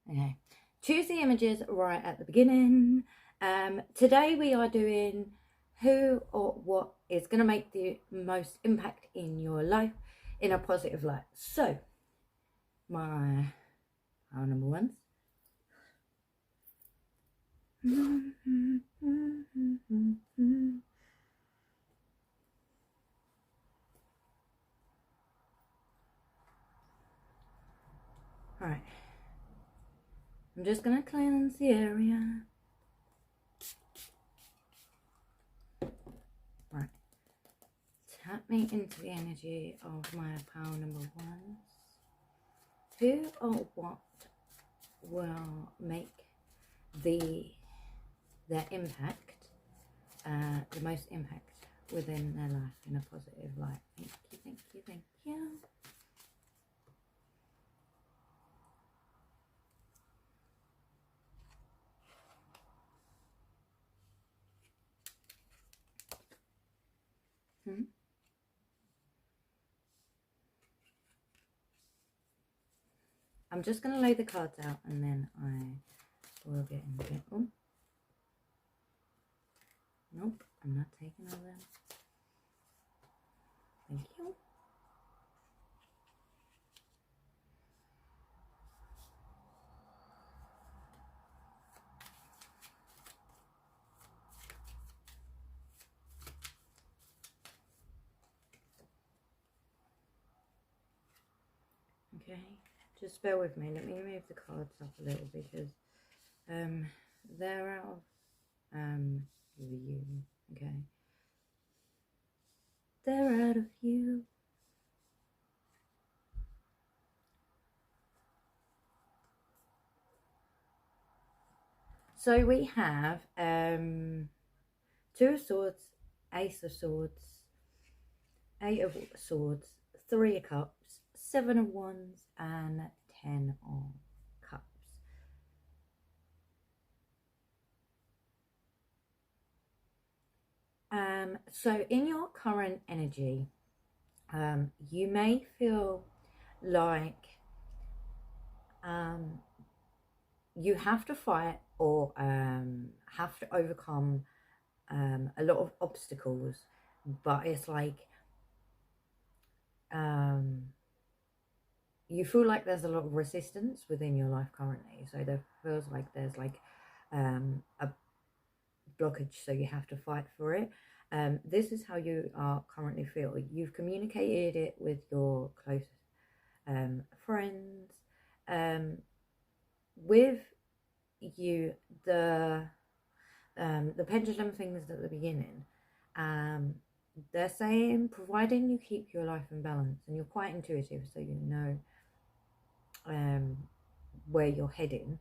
Okay, choose the images right at the beginning. Today we are doing who or what is going to make the most impact in your life in a positive light. So, my number ones. Alright, I'm just going to cleanse the area. Right, tap me into the energy of my power number ones. Who or what will make their impact, the most impact within their life in a positive light? Thank you, thank you, thank you. I'm just going to lay the cards out and then I will get into it. Oh. Nope, I'm not taking all them. Thank you. Okay, just bear with me. Let me move the cards up a little because they're out of view. Okay, they're out of view. So we have Two of Swords, Ace of Swords, Eight of Swords, Three of Cups, Seven of Wands, and 10 of Cups. So in your current energy, you may feel like you have to fight or have to overcome a lot of obstacles, but it's like you feel like there's a lot of resistance within your life currently. So there feels like there's like a blockage, so you have to fight for it. This is how you are currently feel. You've communicated it with your close friends. With you, the pendulum things at the beginning, they're saying providing you keep your life in balance, and you're quite intuitive, so you know where you're heading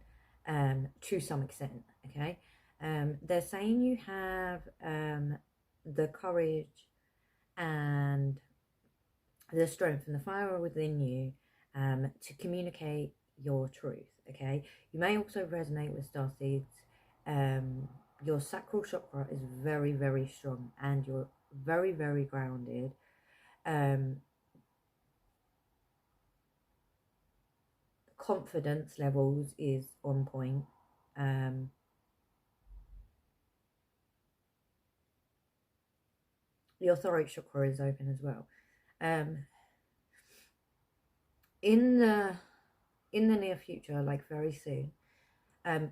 to some extent. Okay, they're saying you have the courage and the strength and the fire within you to communicate your truth. Okay, you may also resonate with starseeds. Your sacral chakra is very, very strong, and you're very, very grounded. Confidence levels is on point. Your throat chakra is open as well. In the near future, like very soon,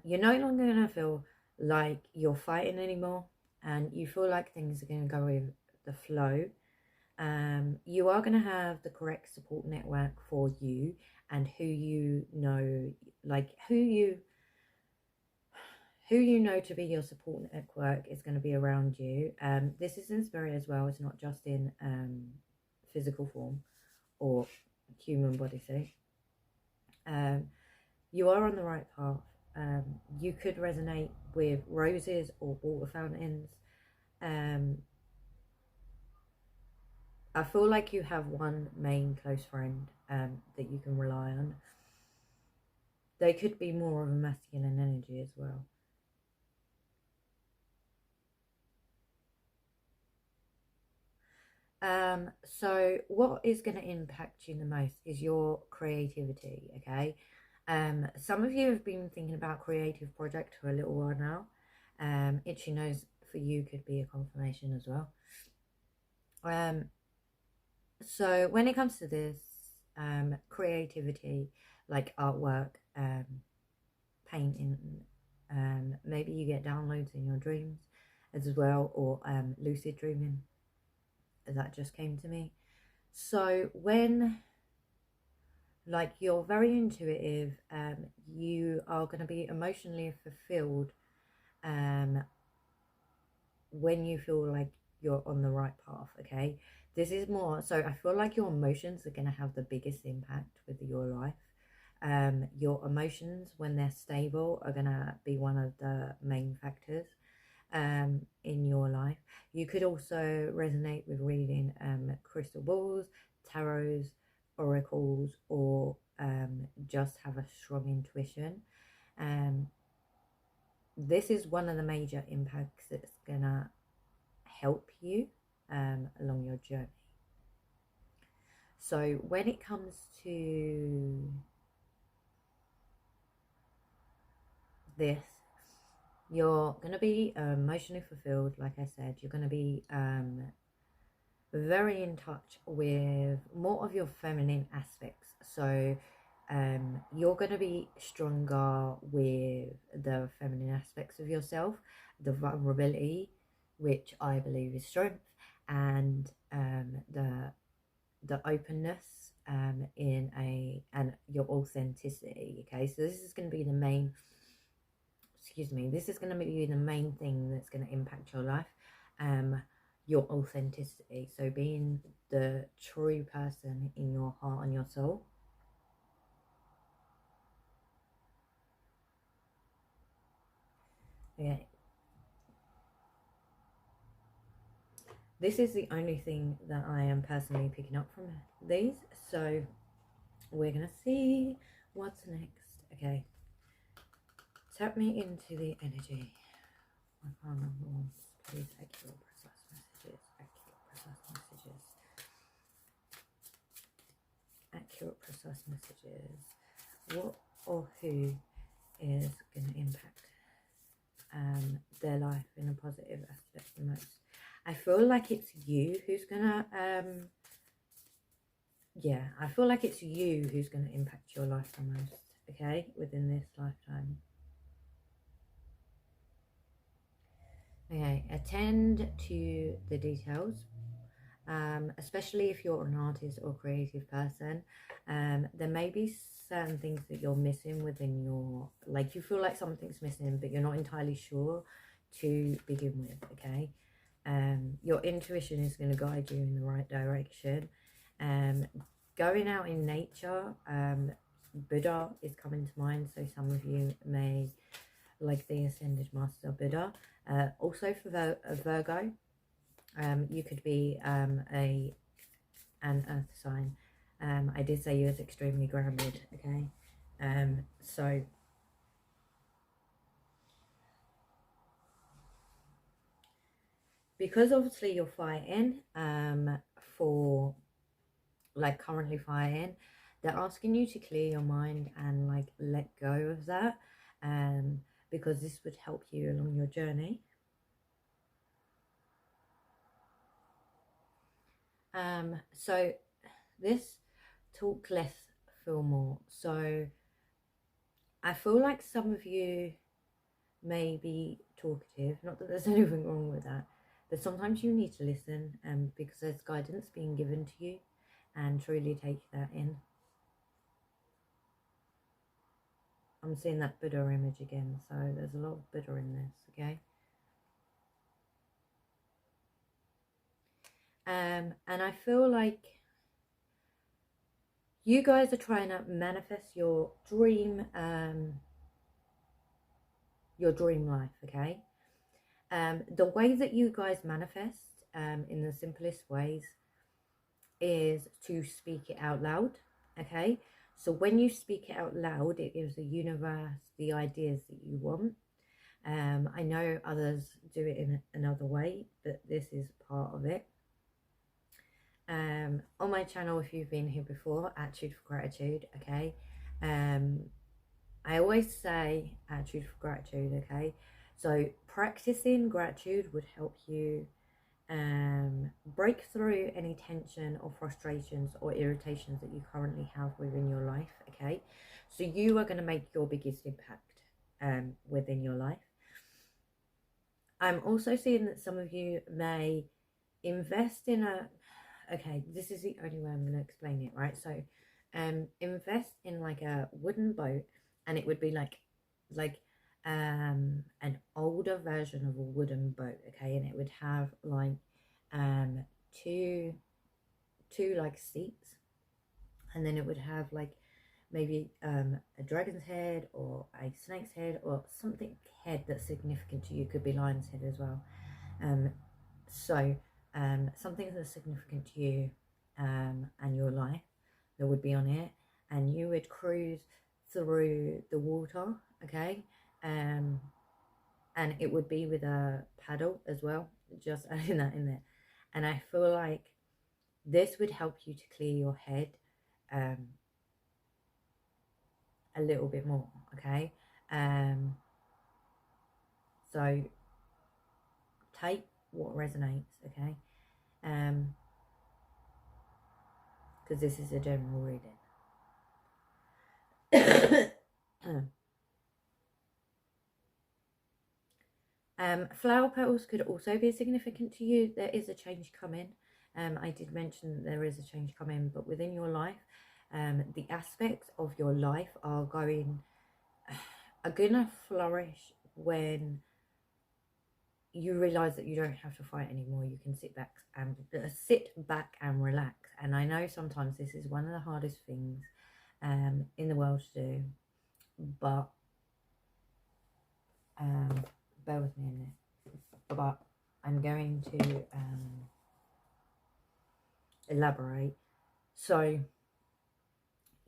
you're no longer going to feel like you're fighting anymore, and you feel like things are going to go with the flow. You are going to have the correct support network for you, and who you know, like who you know to be your support network is going to be around you. This is in spirit as well. It's not just in physical form or human body suit. You are on the right path. You could resonate with roses or water fountains. I feel like you have one main close friend that you can rely on. They could be more of a masculine energy as well. So what is going to impact you the most is your creativity, okay? Some of you have been thinking about creative project for a little while now. Itchy nose for you could be a confirmation as well. So when it comes to this, creativity, like artwork, painting, maybe you get downloads in your dreams as well, or lucid dreaming. That just came to me. So when like you're very intuitive, you are going to be emotionally fulfilled when you feel like you're on the right path. Okay, this is more so I feel like your emotions are going to have the biggest impact with your life. Your emotions, when they're stable, are going to be one of the main factors in your life. You could also resonate with reading crystal balls, tarots, oracles, or just have a strong intuition. This is one of the major impacts that's gonna help you along your journey. So when it comes to this, you're going to be emotionally fulfilled. Like I said, you're going to be very in touch with more of your feminine aspects. So you're going to be stronger with the feminine aspects of yourself, the vulnerability, which I believe is strength, and the openness and your authenticity. Okay, so this is going to be the main, this is going to be the main thing that's going to impact your life, your authenticity. So being the true person in your heart and your soul. Okay, this is the only thing that I am personally picking up from these, so we're gonna see what's next. Okay, tap me into the energy. I can't remember once. Please, accurate, precise messages. Accurate, precise messages. Accurate, precise messages. What or who is going to impact their life in a positive aspect the most? I feel like it's you who's going to, I feel like it's you who's going to impact your life the most, okay, within this lifetime. Okay, attend to the details, especially if you're an artist or creative person. There may be certain things that you're missing within your, like you feel like something's missing, but you're not entirely sure to begin with, okay? Your intuition is going to guide you in the right direction. Going out in nature, Buddha is coming to mind, so some of you may like the Ascended Master Buddha. Also for Virgo, you could be an earth sign. I did say you was extremely grounded, okay? So because obviously you're fighting for, like, currently fighting, they're asking you to clear your mind and like let go of that, because this would help you along your journey. So this talk less, feel more. So I feel like some of you may be talkative, not that there's anything wrong with that, but sometimes you need to listen, because there's guidance being given to you, and truly take that in. I'm seeing that Buddha image again, so there's a lot of Buddha in this, okay? And I feel like you guys are trying to manifest your dream life, okay? The way that you guys manifest, in the simplest ways, is to speak it out loud, okay? So when you speak it out loud, it gives the universe the ideas that you want. I know others do it in another way, but this is part of it. On my channel, if you've been here before, Attitude for Gratitude, okay, I always say attitude for gratitude, okay? So practicing gratitude would help you break through any tension or frustrations or irritations that you currently have within your life, okay? So you are going to make your biggest impact within your life. I'm also seeing that some of you may invest in a, okay, this is the only way I'm going to explain it, right? So invest in like a wooden boat, and it would be like an older version of a wooden boat, okay? And it would have like two like seats, and then it would have like maybe a dragon's head or a snake's head or something head that's significant to you. Could be lion's head as well. So something that's significant to you and your life that would be on it, and you would cruise through the water, okay? And it would be with a paddle as well, just adding that in there. And I feel like this would help you to clear your head a little bit more, okay? So take what resonates, okay? Because this is a general reading. Flower petals could also be significant to you. There is a change coming. I did mention that there is a change coming, but within your life, the aspects of your life are gonna flourish when you realize that you don't have to fight anymore. You can sit back and relax. And I know sometimes this is one of the hardest things in the world to do, but bear with me a minute. But I'm going to elaborate. So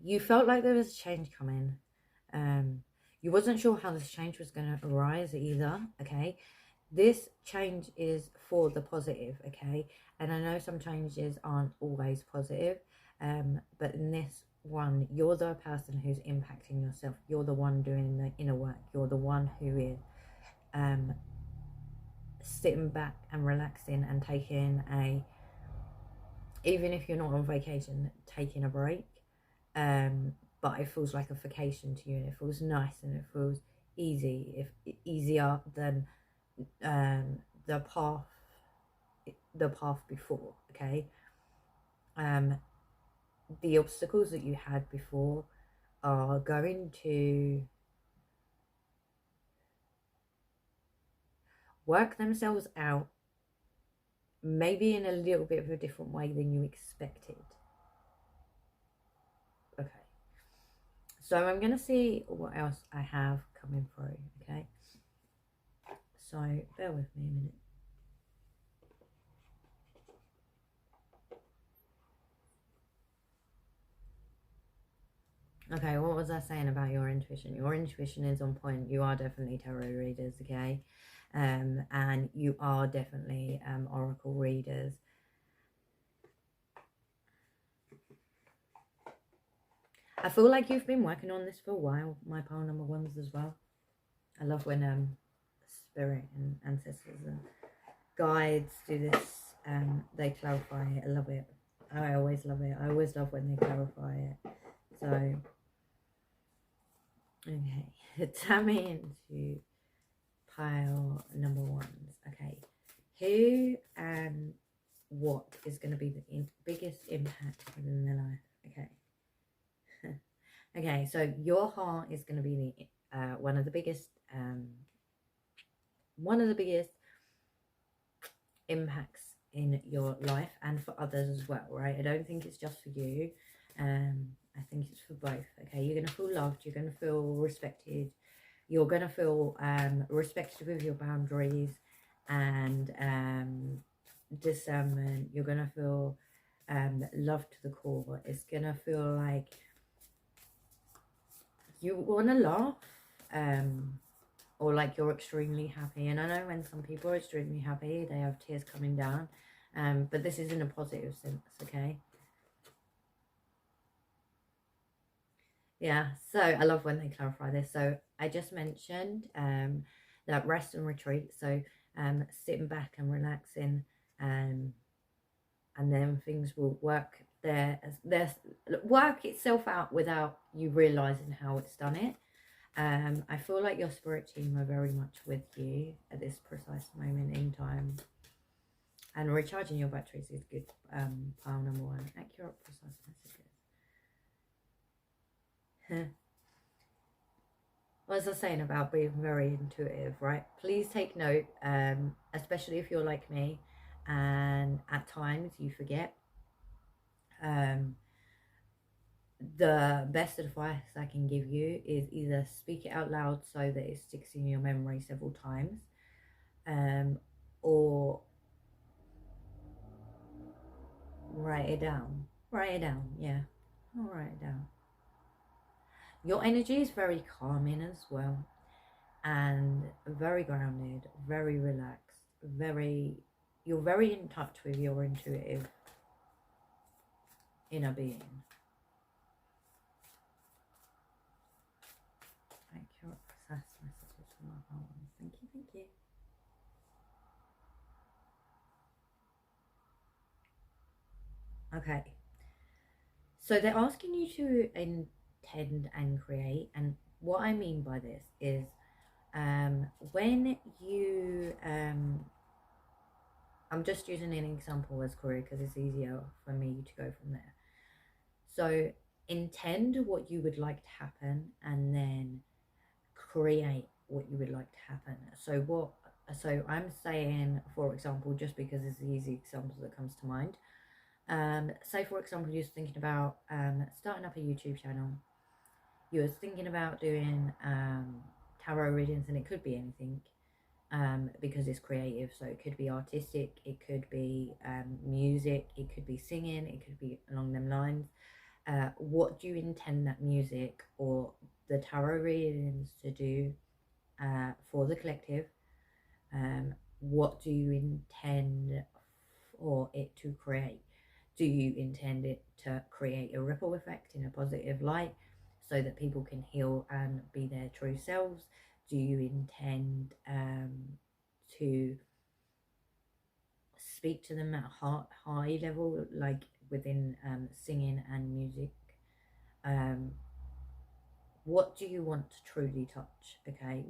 you felt like there was a change coming. You wasn't sure how this change was going to arise either, okay? This change is for the positive, okay? And I know some changes aren't always positive, but in this one, you're the person who's impacting yourself. You're the one doing the inner work. You're the one who is sitting back and relaxing and taking even if you're not on vacation, taking a break. But it feels like a vacation to you, and it feels nice, and it feels easier than the path before, okay? The obstacles that you had before are going to work themselves out, maybe in a little bit of a different way than you expected. Okay, so I'm going to see what else I have coming through, okay? So bear with me a minute. Okay, what was I saying about your intuition? Your intuition is on point. You are definitely tarot readers, okay? And you are definitely oracle readers. I feel like you've been working on this for a while, my pile number ones as well. I love when spirit and ancestors and guides do this. They clarify it. I love it. I always love it. I always love when they clarify it. So, okay, tap me into pile number ones. Okay, who and what is going to be the biggest impact within their life? Okay. Okay, so your heart is going to be the one of the biggest impacts in your life, and for others as well, right? I don't think it's just for you. I think it's for both. Okay, you're going to feel loved, you're going to feel respected, you're going to feel respected with your boundaries and discernment. You're going to feel loved to the core. It's going to feel like you want to laugh, or like you're extremely happy. And I know when some people are extremely happy, they have tears coming down, but this is in a positive sense, okay? Yeah, so I love when they clarify this. So I just mentioned that rest and retreat. So sitting back and relaxing, um, and then things will work their work itself out without you realizing how it's done it. I feel like your spirit team are very much with you at this precise moment in time. And recharging your batteries is good. Pile number one. Accurate, precise messages. What was I saying about being very intuitive, right? Please take note, especially if you're like me and at times you forget. The best advice I can give you is either speak it out loud so that it sticks in your memory several times, or write it down. Write it down, yeah. I'll write it down. Your energy is very calming as well, and very grounded, very relaxed, you're very in touch with your intuitive inner being. Accurate, precise messages from my heart. Thank you, thank you. Okay, so they're asking you to intend and create, and what I mean by this is when you I'm just using an example as career because it's easier for me to go from there. So intend what you would like to happen and then create what you would like to happen. So I'm saying, for example, just because it's the easy example that comes to mind, say for example you're thinking about starting up a YouTube channel. You're thinking about doing tarot readings, and it could be anything, because it's creative. So it could be artistic, it could be music, it could be singing, it could be along them lines. What do you intend that music or the tarot readings to do for the collective? What do you intend for it to create? Do you intend it to create a ripple effect in a positive light so that people can heal and be their true selves? Do you intend to speak to them at a high level, like within singing and music? What do you want to truly touch? Okay,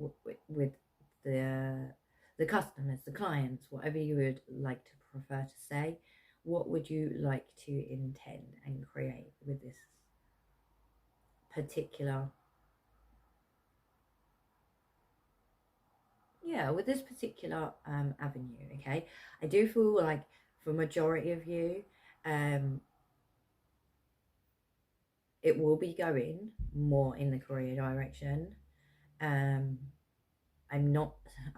with the customers, the clients, whatever you would like to prefer to say. What would you like to intend and create with this particular, with this particular avenue? Okay, I do feel like for majority of you, it will be going more in the career direction. I'm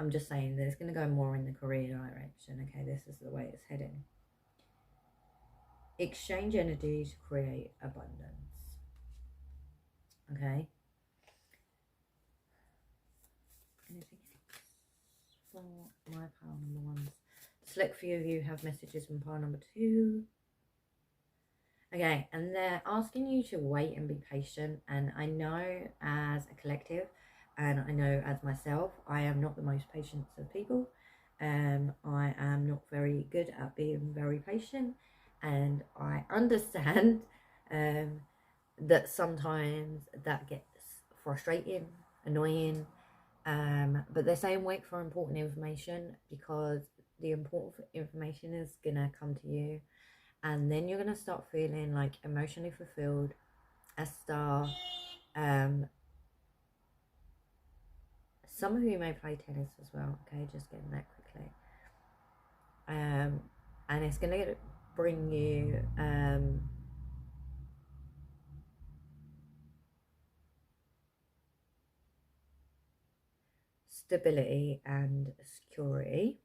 just saying that it's going to go more in the career direction. Okay, this is the way it's heading. Exchange energy to create abundance. Okay. Anything else for my pile number ones? Select few of you have messages from pile number two. Okay, and they're asking you to wait and be patient. And I know as a collective, and I know as myself, I am not the most patient of people. I am not very good at being very patient, and I understand that sometimes that gets frustrating, annoying. But they're saying wait for important information, because the important information is gonna come to you, and then you're gonna start feeling like emotionally fulfilled, a star. Some of you may play tennis as well. Okay, just getting that quickly. And it's gonna bring you stability and security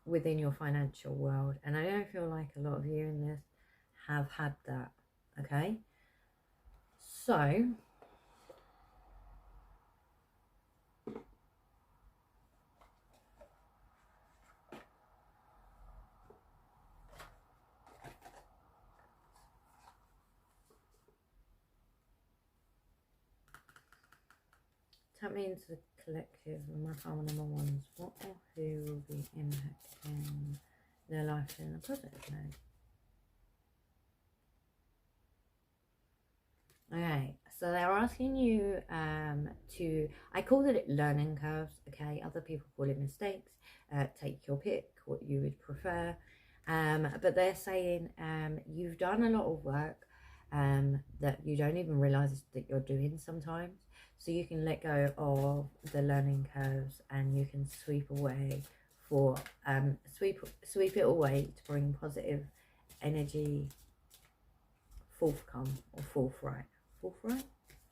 within your financial world. And I don't feel like a lot of you in this have had that. Okay, so Tap me into the collective of my power number ones. What or who will be impacting their life in a positive way? Okay, so they're asking you to, I call it learning curves, okay? Other people call it mistakes. Take your pick, what you would prefer. But they're saying you've done a lot of work that you don't even realize that you're doing sometimes. So you can let go of the learning curves and you can sweep away for sweep it away to bring positive energy forthcome or forthright,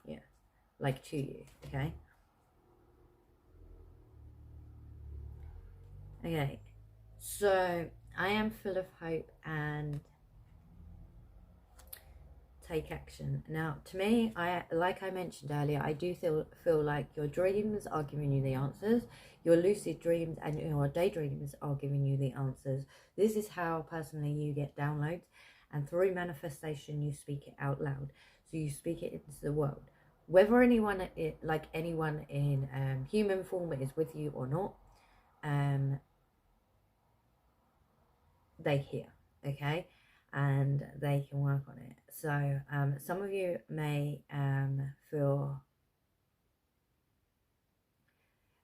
yeah, like to you. Okay, so I am full of hope and take action. Now, to me, like I mentioned earlier, I do feel like your dreams are giving you the answers. Your lucid dreams and your daydreams are giving you the answers. This is how personally you get downloads, and through manifestation, you speak it out loud. So you speak it into the world. Whether anyone in human form is with you or not, they hear, okay, and they can work on it. So some of you may feel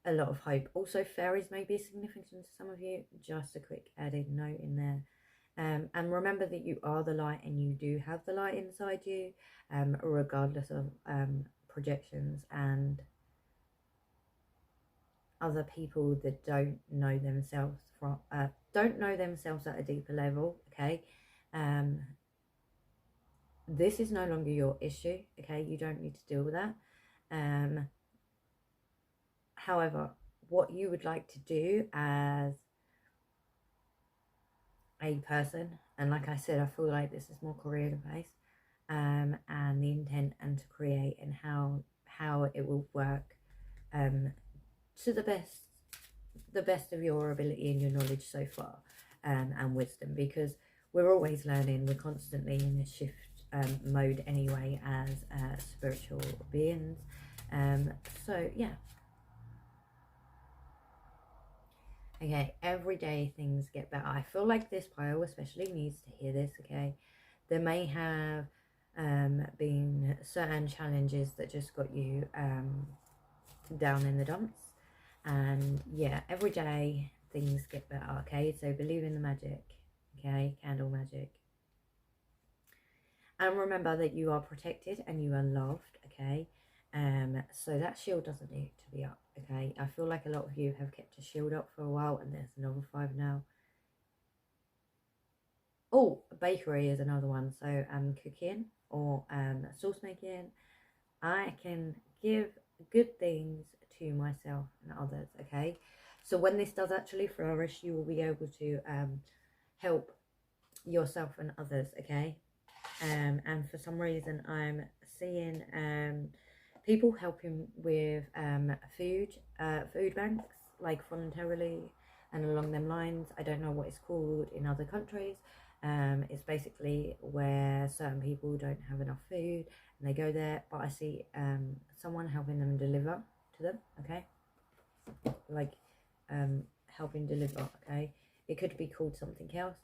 a lot of hope. Also, fairies may be significant to some of you. Just a quick added note in there. And remember that you are the light and you do have the light inside you, regardless of projections and other people that don't know themselves at a deeper level. Okay, this is no longer your issue. Okay, you don't need to deal with that. However, what you would like to do as a person, and like I said, I feel like this is more career based, and the intent and to create and how it will work to the best of your ability and your knowledge so far, and wisdom, because we're always learning. We're constantly in a shift mode anyway as spiritual beings. So yeah. Okay, every day things get better. I feel like this pile especially needs to hear this. Okay, there may have been certain challenges that just got you down in the dumps, and yeah, every day things get better. Okay, so believe in the magic. Okay, candle magic, and remember that you are protected and you are loved. Okay, so that shield doesn't need to be up. Okay, I feel like a lot of you have kept a shield up for a while, and there's another 5 now. Oh, bakery is another one. So cooking or sauce making, I can give good things to myself and others. Okay, so when this does actually flourish, you will be able to help yourself and others. Okay, and for some reason I'm seeing people helping with food banks, like voluntarily and along them lines. I don't know what it's called in other countries. It's basically where certain people don't have enough food and they go there, but I see someone helping them deliver to them. Okay, like helping deliver. Okay, it could be called something else.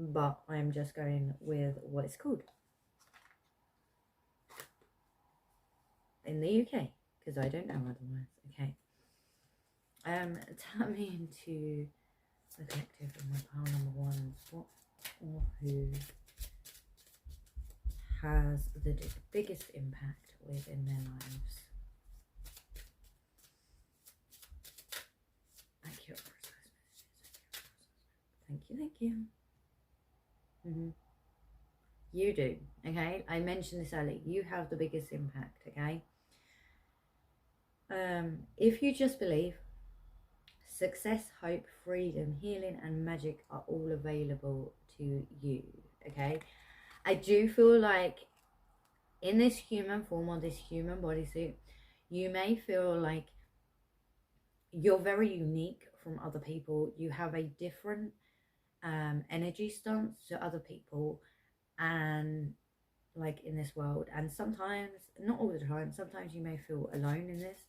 But I'm just going with what it's called in the UK, because I don't know otherwise. Okay, tap me into the collective of my pile number ones. What or who has the biggest impact within their lives? Thank you. Thank you. You do. Okay, I mentioned this earlier. You have the biggest impact. Okay, if you just believe, success, hope, freedom, healing, and magic are all available to you. Okay, I do feel like in this human form or this human bodysuit, you may feel like you're very unique from other people. You have a different energy stance to other people, and like in this world, and sometimes, not all the time, sometimes you may feel alone in this,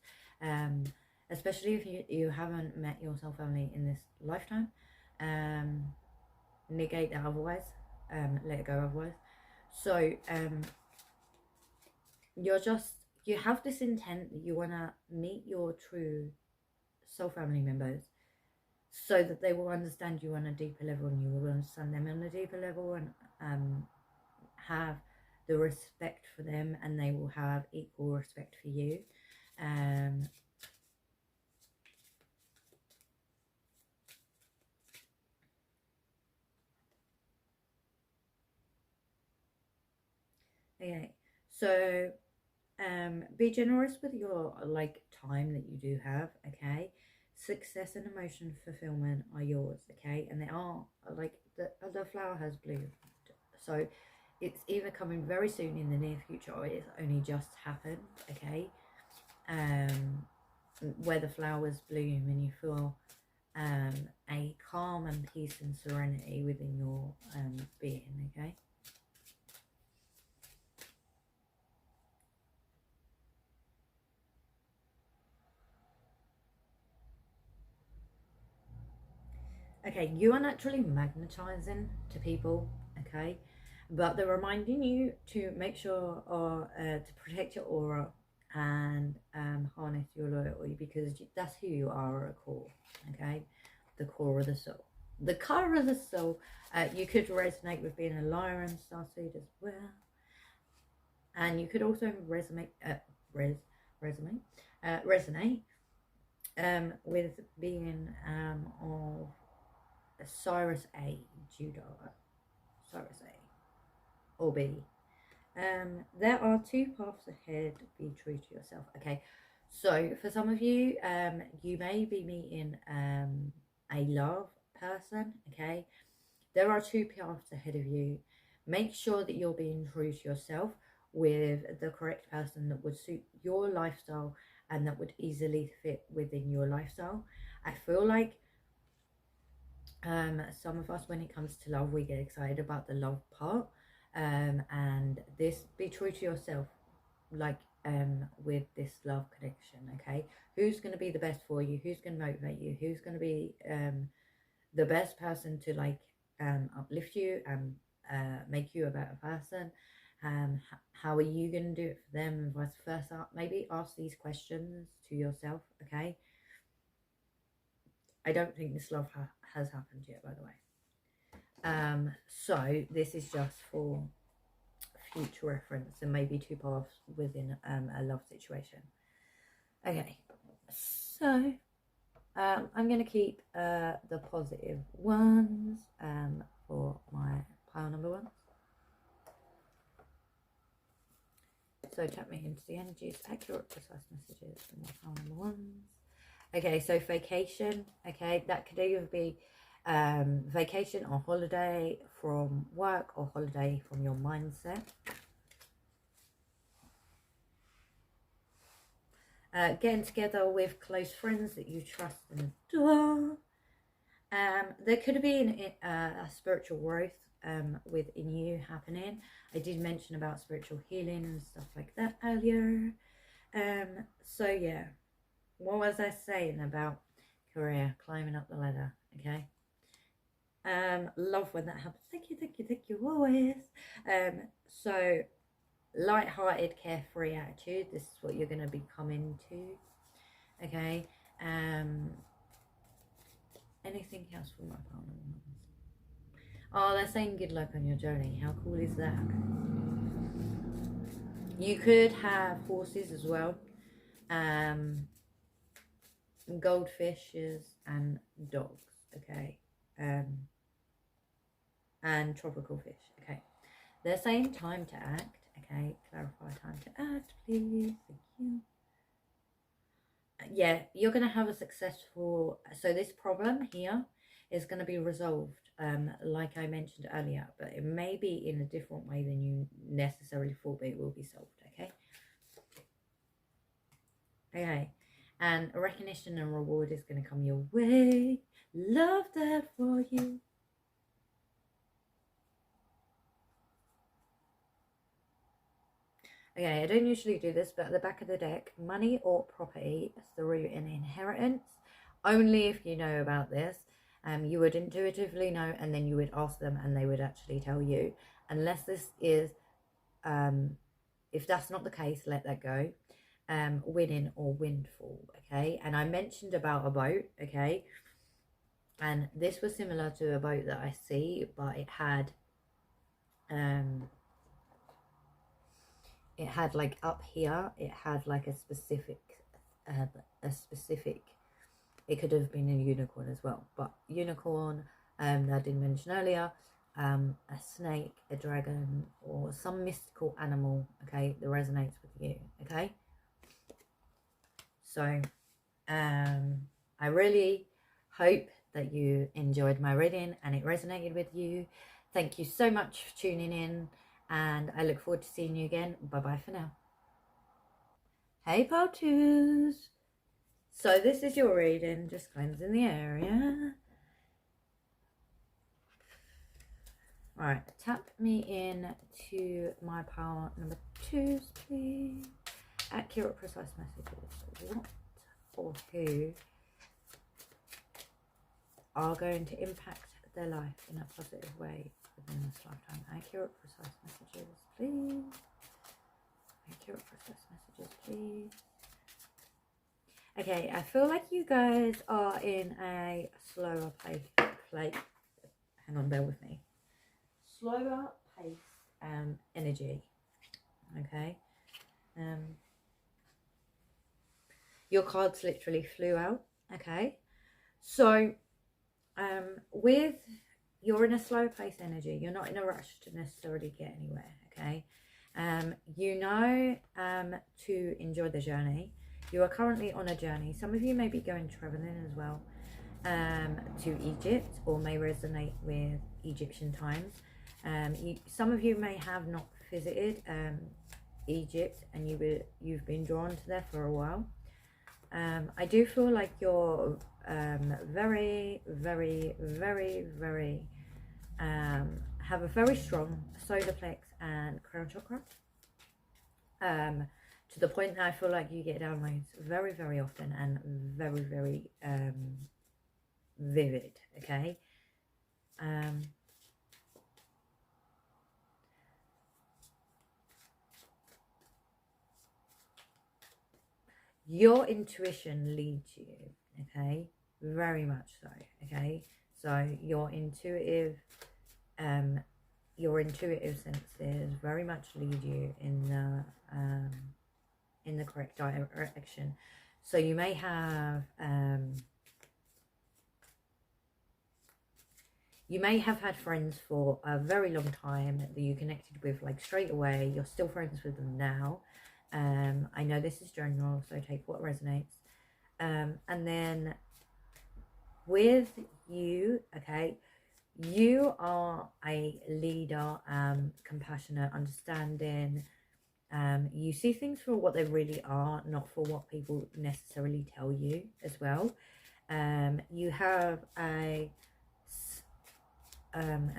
um especially if you haven't met your soul family in this lifetime. um Negate that otherwise, let it go otherwise. So you have this intent that you want to meet your true soul family members, so that they will understand you on a deeper level, and you will understand them on a deeper level, and have the respect for them, and they will have equal respect for you. um okay, so be generous with your like time that you do have. Okay, success and emotion fulfillment are yours. Okay, and they are like the flower has bloomed, so it's either coming very soon in the near future, or it's only just happened. Okay, where the flowers bloom and you feel a calm and peace and serenity within your being. Okay. Okay, you are naturally magnetizing to people, okay? But they're reminding you to make sure or to protect your aura and harness your loyalty, because that's who you are at a core, okay? The core of the soul. The color of the soul, you could resonate with being a liar and starseed as well. And you could also resonate with being of Cyrus A, Judah, Cyrus A, or B. There are two paths ahead. Be true to yourself. Okay, so for some of you, you may be meeting a love person. Okay, there are two paths ahead of you. Make sure that you're being true to yourself with the correct person that would suit your lifestyle and that would easily fit within your lifestyle. I feel like some of us, when it comes to love, we get excited about the love part, and this, be true to yourself, like with this love connection. Okay, who's going to be the best for you, who's going to motivate you, who's going to be the best person to like uplift you and make you a better person. How are you going to do it for them, and vice versa. Maybe ask these questions to yourself. Okay, I don't think this love has happened yet, by the way. So this is just for future reference, and maybe two paths within a love situation. Okay, so I'm going to keep the positive ones for my pile number one. So tap me into the energies, accurate, precise messages for my pile number ones. Okay, so vacation. Okay, that could either be vacation or holiday from work, or holiday from your mindset. Getting together with close friends that you trust and adore. There could be a spiritual growth within you happening. I did mention about spiritual healing and stuff like that earlier. So yeah, what was I saying about career, climbing up the ladder? Okay. Love when that happens. Thank you always. So light-hearted, carefree attitude, this is what you're going to be coming to. Okay. Anything else from my partner? Oh, they're saying good luck on your journey. How cool is that? You could have horses as well, goldfishes and dogs. Okay. And tropical fish. Okay, they're saying time to act. Okay, clarify time to act, please. Thank you. Yeah, you're going to have a successful, so this problem here is going to be resolved, like I mentioned earlier, but it may be in a different way than you necessarily thought, but it will be solved. Okay, and a recognition and reward is going to come your way. Love that for you. Okay, I don't usually do this, but at the back of the deck, money or property through an inheritance. Only if you know about this, you would intuitively know, and then you would ask them, and they would actually tell you. Unless this is, if that's not the case, let that go. Winning or windfall, okay? And I mentioned about a boat, okay? And this was similar to a boat that I see, but it had like up here, it had like a specific, it could have been a unicorn as well, but unicorn, that I didn't mention earlier, a snake, a dragon, or some mystical animal, okay, that resonates with you, okay? So, I really hope that you enjoyed my reading and it resonated with you. Thank you so much for tuning in, and I look forward to seeing you again. Bye bye for now. Hey Potus! So this is your reading, just cleansing the area. Alright, tap me in to my pile number 2s, please. Accurate, precise messages. What or who are going to impact their life in a positive way within this lifetime? Accurate, precise messages, please. Accurate, precise messages, please. Okay, I feel like you guys are in a slower pace. Hang on, bear with me. Slower pace energy. Okay. Your cards literally flew out. Okay. So, with you're in a slow pace energy. You're not in a rush to necessarily get anywhere. Okay. You know to enjoy the journey. You are currently on a journey. Some of you may be going traveling as well to Egypt, or may resonate with Egyptian times. Some of you may have not visited Egypt, and you've been drawn to there for a while. I do feel like you're very, very, very, very have a very strong solar plex and crown chakra. To the point that I feel like you get downloads very, very often and very, very vivid, okay? Your intuition leads you, okay? Very much so, okay? So your intuitive senses very much lead you in the correct direction. So you may have had friends for a very long time that you connected with like straight away. You're still friends with them now. I know this is general, so take what resonates. And then with you, okay, you are a leader, compassionate, understanding. You see things for what they really are, not for what people necessarily tell you as well. You have a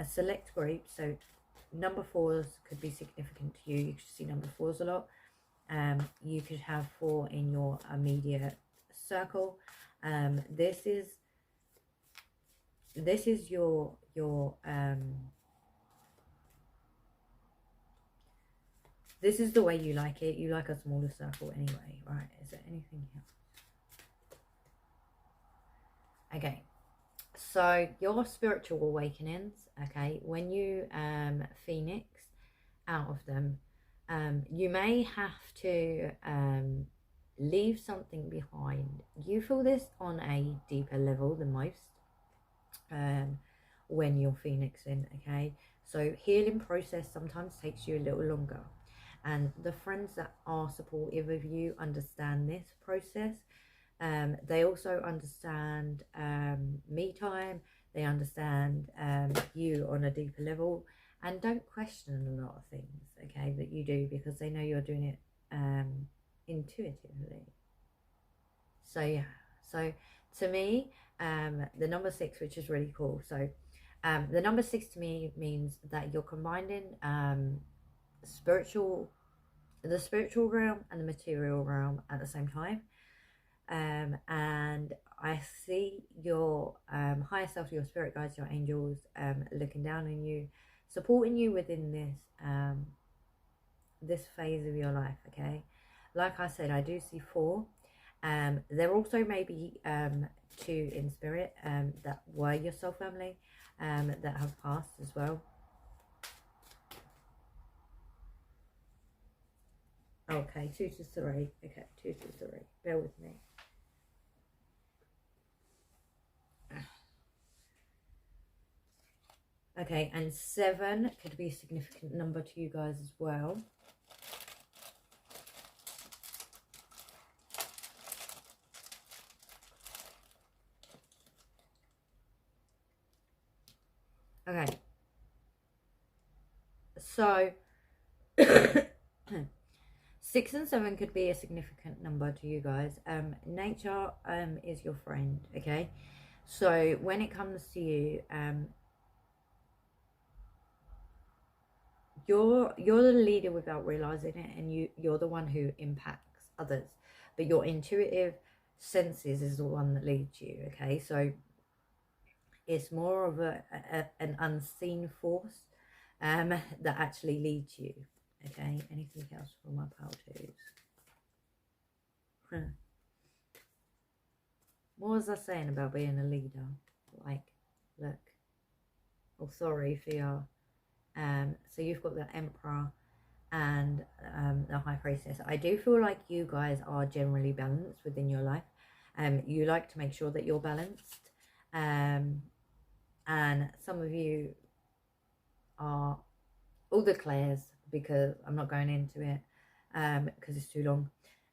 select group, so number 4s could be significant to you. You could see number 4s a lot. You could have 4 in your immediate circle. This is your this is the way you like it. You like a smaller circle anyway, right? Is there anything here? Okay, so your spiritual awakenings, okay, when you phoenix out of them, you may have to leave something behind. You feel this on a deeper level than most when you're phoenixing, okay? So healing process sometimes takes you a little longer, and the friends that are supportive of you understand this process. They also understand me time. They understand you on a deeper level, and don't question a lot of things, okay, that you do, because they know you're doing it intuitively. So yeah, so to me, the number 6, which is really cool. So the number 6 to me means that you're combining spiritual the spiritual realm and the material realm at the same time. And I see your higher self, your spirit guides, your angels looking down on you, supporting you within this phase of your life. Okay, like I said, I do see 4. There also may be 2 in spirit that were your soul family that have passed as well. Okay, 2 to 3. Okay, 2 to 3. Bear with me. Okay, and 7 could be a significant number to you guys as well. Okay. So 6 and 7 could be a significant number to you guys. Nature is your friend, okay? So when it comes to you, you're the leader without realizing it, and you're the one who impacts others. But your intuitive senses is the one that leads you, okay? So it's more of an unseen force that actually leads you. Okay, anything else for my pal twos? What was I saying about being a leader? Like, look, authority, fear. So you've got the Emperor and the High Priestess. I do feel like you guys are generally balanced within your life. You like to make sure that you're balanced. And some of you are all the Claires, because I'm not going into it because it's too long,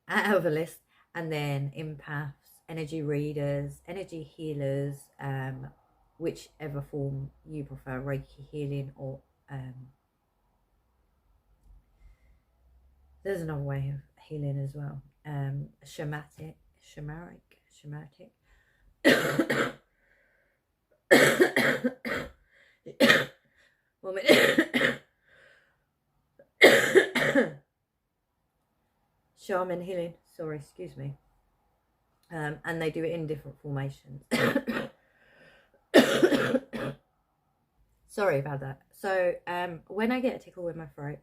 out of a list. And then empaths, energy readers, energy healers, whichever form you prefer, Reiki healing, or there's another way of healing as well, shamanic. Woman. Shaman healing, sorry, excuse me. And they do it in different formations. Sorry about that. So when I get a tickle with my throat,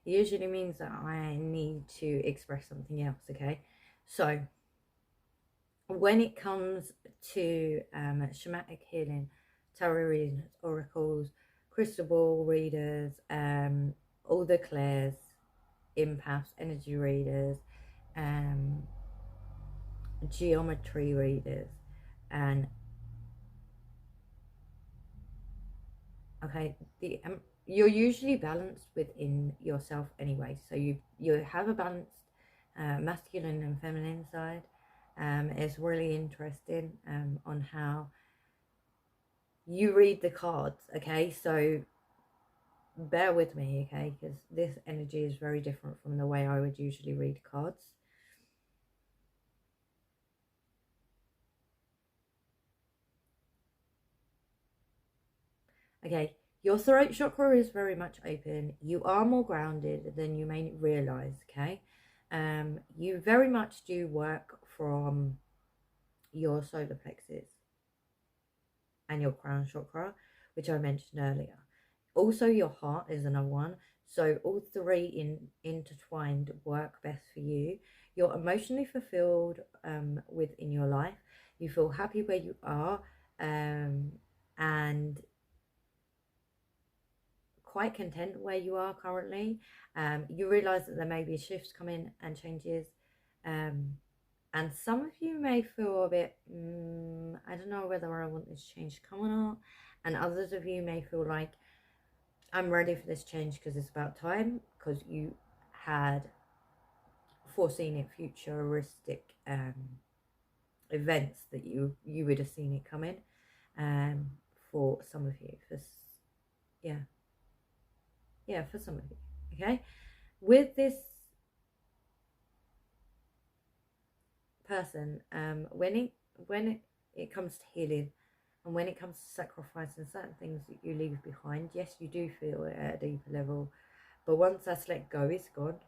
it usually means that I need to express something else, okay? So when it comes to shamanic healing, tarot readings, oracles, crystal ball readers, all the clairs, empaths, energy readers, geometry readers, and okay, you're usually balanced within yourself anyway. So you have a balanced masculine and feminine side. It's really interesting on how you read the cards. Okay, so bear with me, okay, because this energy is very different from the way I would usually read cards. Okay, your throat chakra is very much open. You are more grounded than you may realize, okay? You very much do work from your solar plexus and your crown chakra, which I mentioned earlier. Also, your heart is another one. So all 3 intertwined work best for you. You're emotionally fulfilled within your life. You feel happy where you are, and quite content where you are currently. You realize that there may be shifts coming and changes, and some of you may feel a bit I don't know whether I want this change to come or not, and others of you may feel like I'm ready for this change because it's about time, because you had foreseen it, futuristic events that you would have seen it coming, for some of you, for some of you. Okay, with this person, when it comes to healing, and when it comes to sacrificing certain things that you leave behind, yes, you do feel it at a deeper level, but once that's let go, it's gone.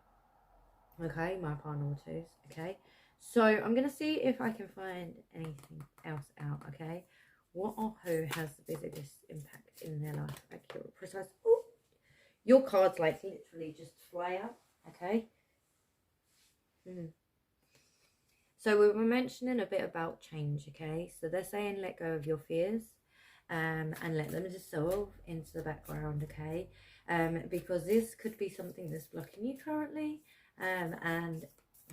Okay, my paranormal twos. Okay, so I'm gonna see if I can find anything else out. Okay, what or who has the biggest impact in their life? Accurate, precise. Ooh, your cards like literally just fly up. Okay. So we were mentioning a bit about change. Okay, so they're saying let go of your fears, and let them dissolve into the background. Okay, because this could be something that's blocking you currently, and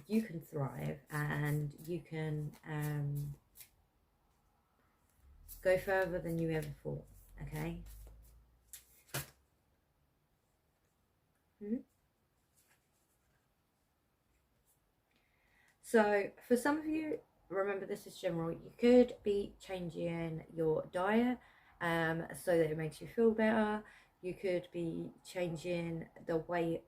you can thrive and you can go further than you ever thought. Okay. So for some of you, remember this is general, you could be changing your diet so that it makes you feel better. You could be changing the way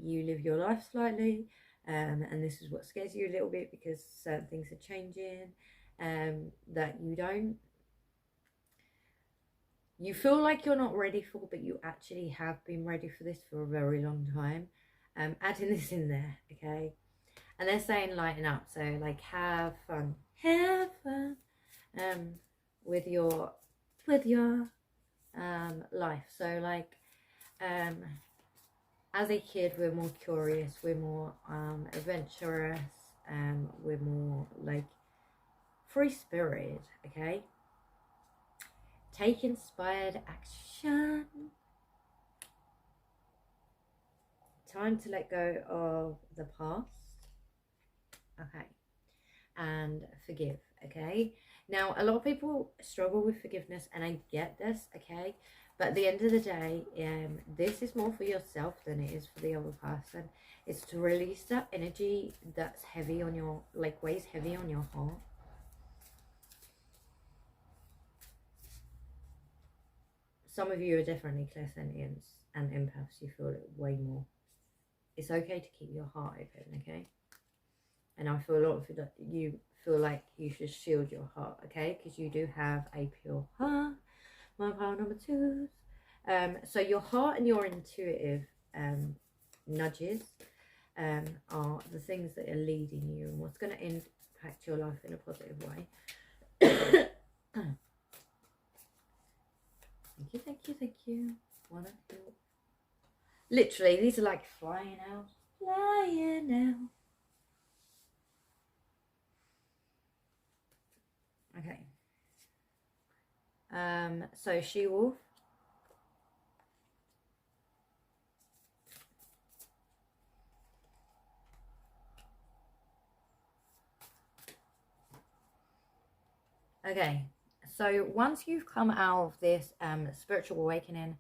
you live your life slightly, and this is what scares you a little bit because certain things are changing that you feel like you're not ready for, but you actually have been ready for this for a very long time. Adding this in there, okay? And they're saying lighten up, so like have fun um with your life. So like as a kid we're more curious, we're more adventurous, we're more like free spirit. Okay, take inspired action. Time to let go of the past. Okay, and forgive. Okay, now a lot of people struggle with forgiveness, and I get this. Okay, but at the end of the day, this is more for yourself than it is for the other person. It's to release that energy that's heavy on your, like, weighs heavy on your heart. Some of you are definitely clairsentients and empaths. You feel it way more. It's okay to keep your heart open. Okay, and I feel a lot of you feel like you should shield your heart. Okay, because you do have a pure heart. My power number twos. So your heart and your intuitive nudges are the things that are leading you and what's going to impact your life in a positive way. Thank you, thank you, thank you. Literally, these are like flying out. Flying out. Okay. So she-wolf. Okay, so once you've come out of this spiritual awakening,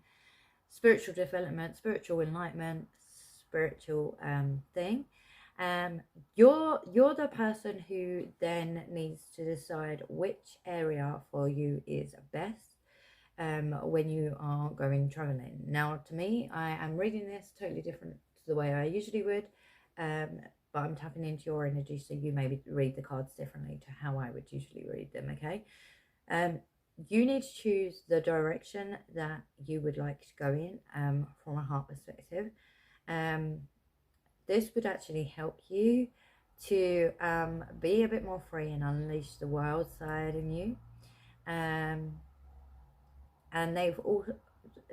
spiritual development, spiritual enlightenment, spiritual thing, you're the person who then needs to decide which area for you is best when you are going traveling. Now, to me, I am reading this totally different to the way I usually would, but I'm tapping into your energy, so you maybe read the cards differently to how I would usually read them. Okay, you need to choose the direction that you would like to go in from a heart perspective. This would actually help you to be a bit more free and unleash the wild side in you. And they've all,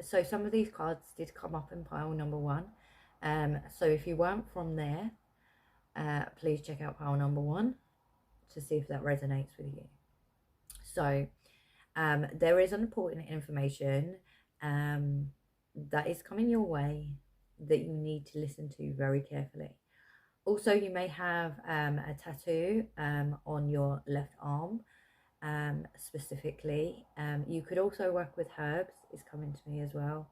so some of these cards did come up in pile number one. So if you weren't from there, please check out pile number one to see if that resonates with you. So there is important information that is coming your way that you need to listen to very carefully. Also, you may have a tattoo on your left arm specifically. You could also work with herbs, is coming to me as well.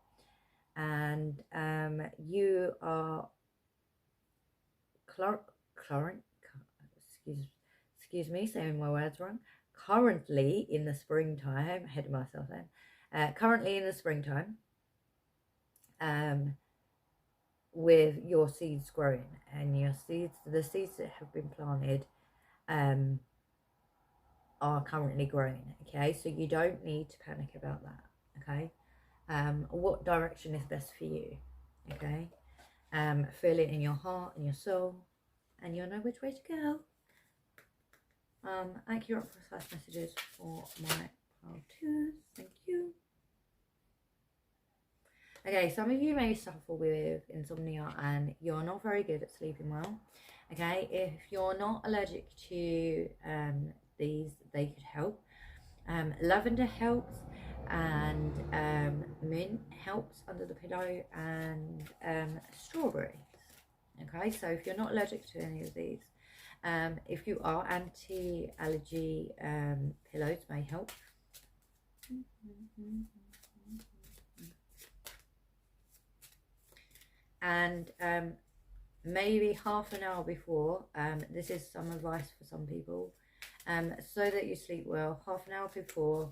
And you are excuse me, saying my words wrong. Currently in the springtime, ahead of myself then. Currently in the springtime, with your seeds growing, and the seeds that have been planted are currently growing. Okay, so you don't need to panic about that. Okay, what direction is best for you? Okay, Feel it in your heart and your soul, and you'll know which way to go. Accurate, precise messages for my pile 2. Thank you. Okay, some of you may suffer with insomnia and you're not very good at sleeping well. Okay, if you're not allergic to these, they could help. Lavender helps, and mint helps under the pillow, and strawberries. Okay, so if you're not allergic to any of these, if you are, anti-allergy pillows may help. And maybe half an hour before, this is some advice for some people, so that you sleep well, half an hour before,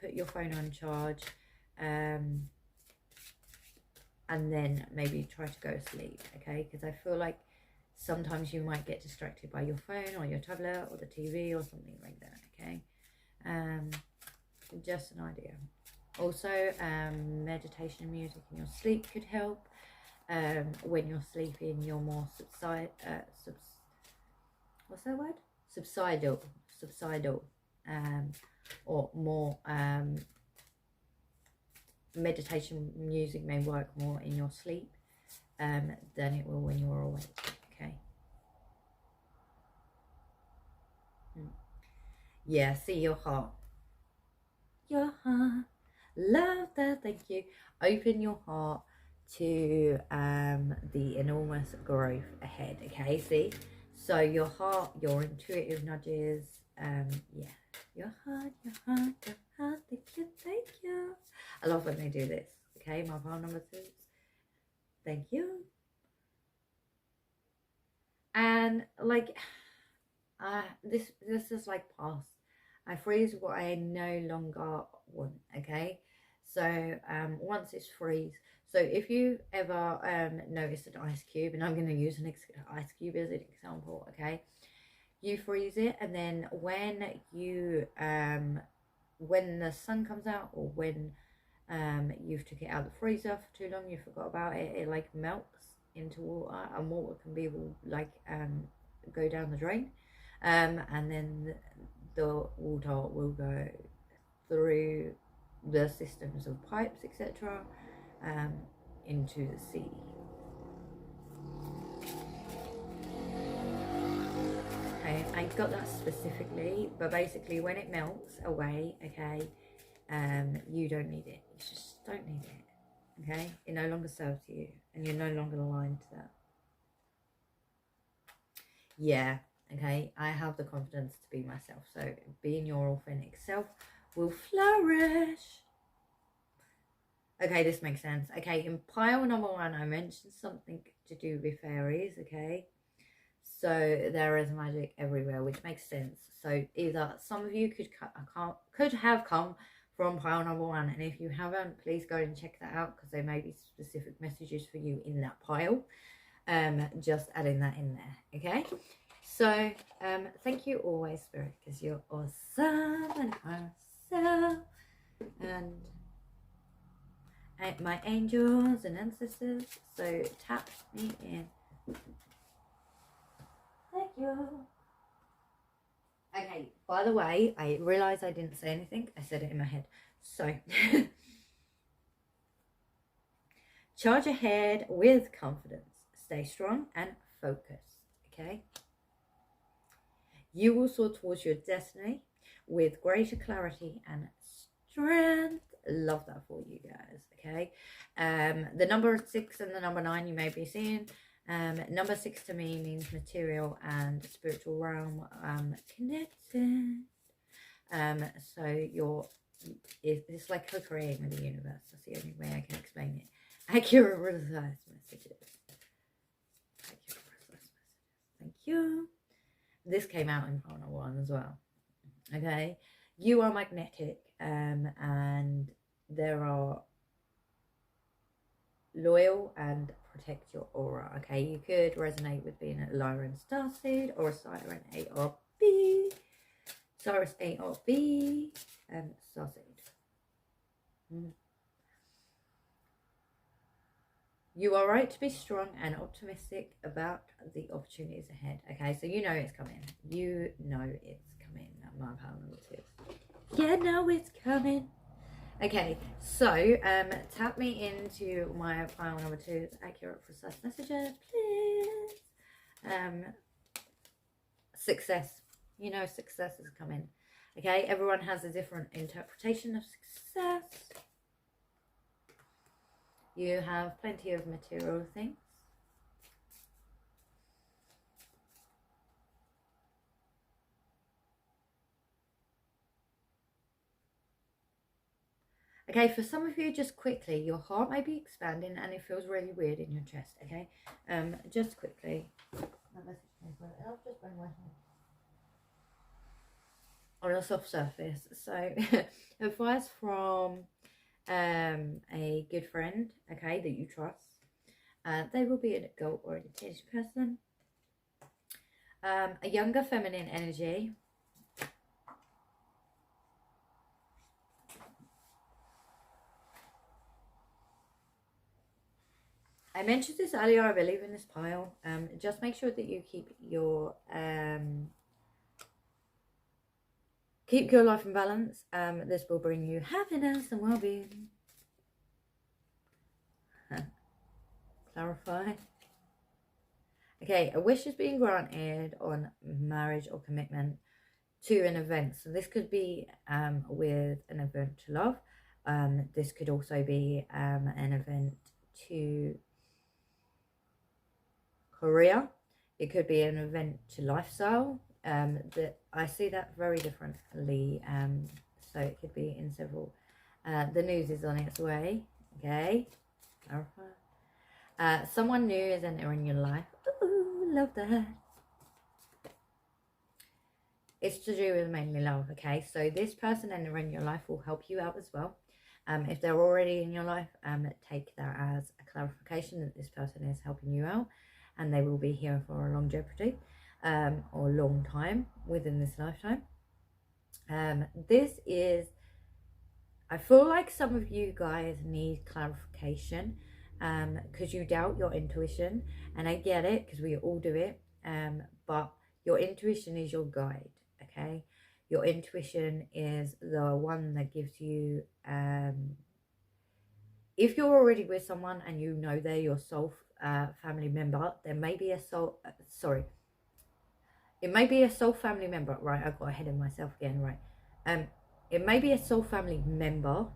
put your phone on charge, and then maybe try to go to sleep, okay? Because I feel like sometimes you might get distracted by your phone or your tablet or the TV or something like that, okay? Just an idea. Also, meditation music in your sleep could help. When you're sleeping, you're more what's that word? Subsidal, or more meditation music may work more in your sleep than it will when you're awake. Okay. Yeah, see your heart. Your heart. Love that. Thank you. Open your heart to the enormous growth ahead. Okay, see? So your heart, your intuitive nudges, yeah. Your heart, your heart, your heart. Thank you, thank you. I love when they do this. Okay, my pile number 2. Thank you. And like, this is like past. I freeze what I no longer want. Okay, so once it's freeze. So if you ever notice an ice cube, and I'm going to use an ice cube as an example, okay, you freeze it, and then when you when the sun comes out, or when you've took it out of the freezer for too long, you forgot about it, it like melts into water, and water can be like go down the drain, and then the water will go through the systems of pipes, etc., into the sea. Okay, I got that specifically, but basically when it melts away, okay, you don't need it. You just don't need it. Okay, it no longer serves you, and you're no longer aligned to that. Yeah, okay, I have the confidence to be myself, so being your authentic self will flourish. Okay, this makes sense. Okay, in pile number 1, I mentioned something to do with fairies, okay? So there is magic everywhere, which makes sense. So either some of you could have come from pile number 1, and if you haven't, please go and check that out, because there may be specific messages for you in that pile. Just adding that in there, okay? So thank you always, Spirit, because you're awesome and awesome. And my angels and ancestors, so tap me in. Thank you. Okay, by the way, I realised I didn't say anything. I said it in my head. So charge ahead with confidence. Stay strong and focused, okay? You will soar towards your destiny with greater clarity and strength. Love that for you guys, okay? The number 6 and the number 9 you may be seeing. Number 6 to me means material and spiritual realm connected. So it's like co-creating with the universe. That's the only way I can explain it. Accurate, precise messages. Accurate, precise messages. Thank you. This came out in pile number 1 as well. Okay, you are magnetic, and there are loyal and protect your aura. Okay, you could resonate with being a Lyran starseed or a Siren A or B, Cyrus A or B, starseed. You are right to be strong and optimistic about the opportunities ahead. Okay, so you know it's coming. You know it's coming. My pile number 2. Yeah, no, it's coming. Okay, so tap me into my pile number 2's accurate, precise messages, please. Success. You know success is coming. Okay, everyone has a different interpretation of success. You have plenty of material things. Okay, for some of you, just quickly, your heart may be expanding and it feels really weird in your chest, okay? Just quickly. I'll just bring my hand on a soft surface. So, advice from a good friend, okay, that you trust. They will be a goal-oriented person. A younger feminine energy. I mentioned this earlier, I believe, in this pile. Just make sure that you keep your life in balance. This will bring you happiness and well-being. Clarify. Okay, a wish is being granted on marriage or commitment to an event. So this could be with an event to love. This could also be an event to career. It could be an event to lifestyle. That I see that very differently. So it could be in several. The news is on its way. Okay. Someone new is entering your life. Ooh, love that. It's to do with mainly love. Okay, so this person entering your life will help you out as well. If they're already in your life, take that as a clarification that this person is helping you out, and they will be here for a longevity or long time within this lifetime. This is, I feel like some of you guys need clarification because you doubt your intuition, and I get it because we all do it, but your intuition is your guide. Okay, your intuition is the one that gives you if you're already with someone and you know they're your soul family member, there may be a soul it may be a soul family member, right? I got ahead of myself again, right? It may be a soul family member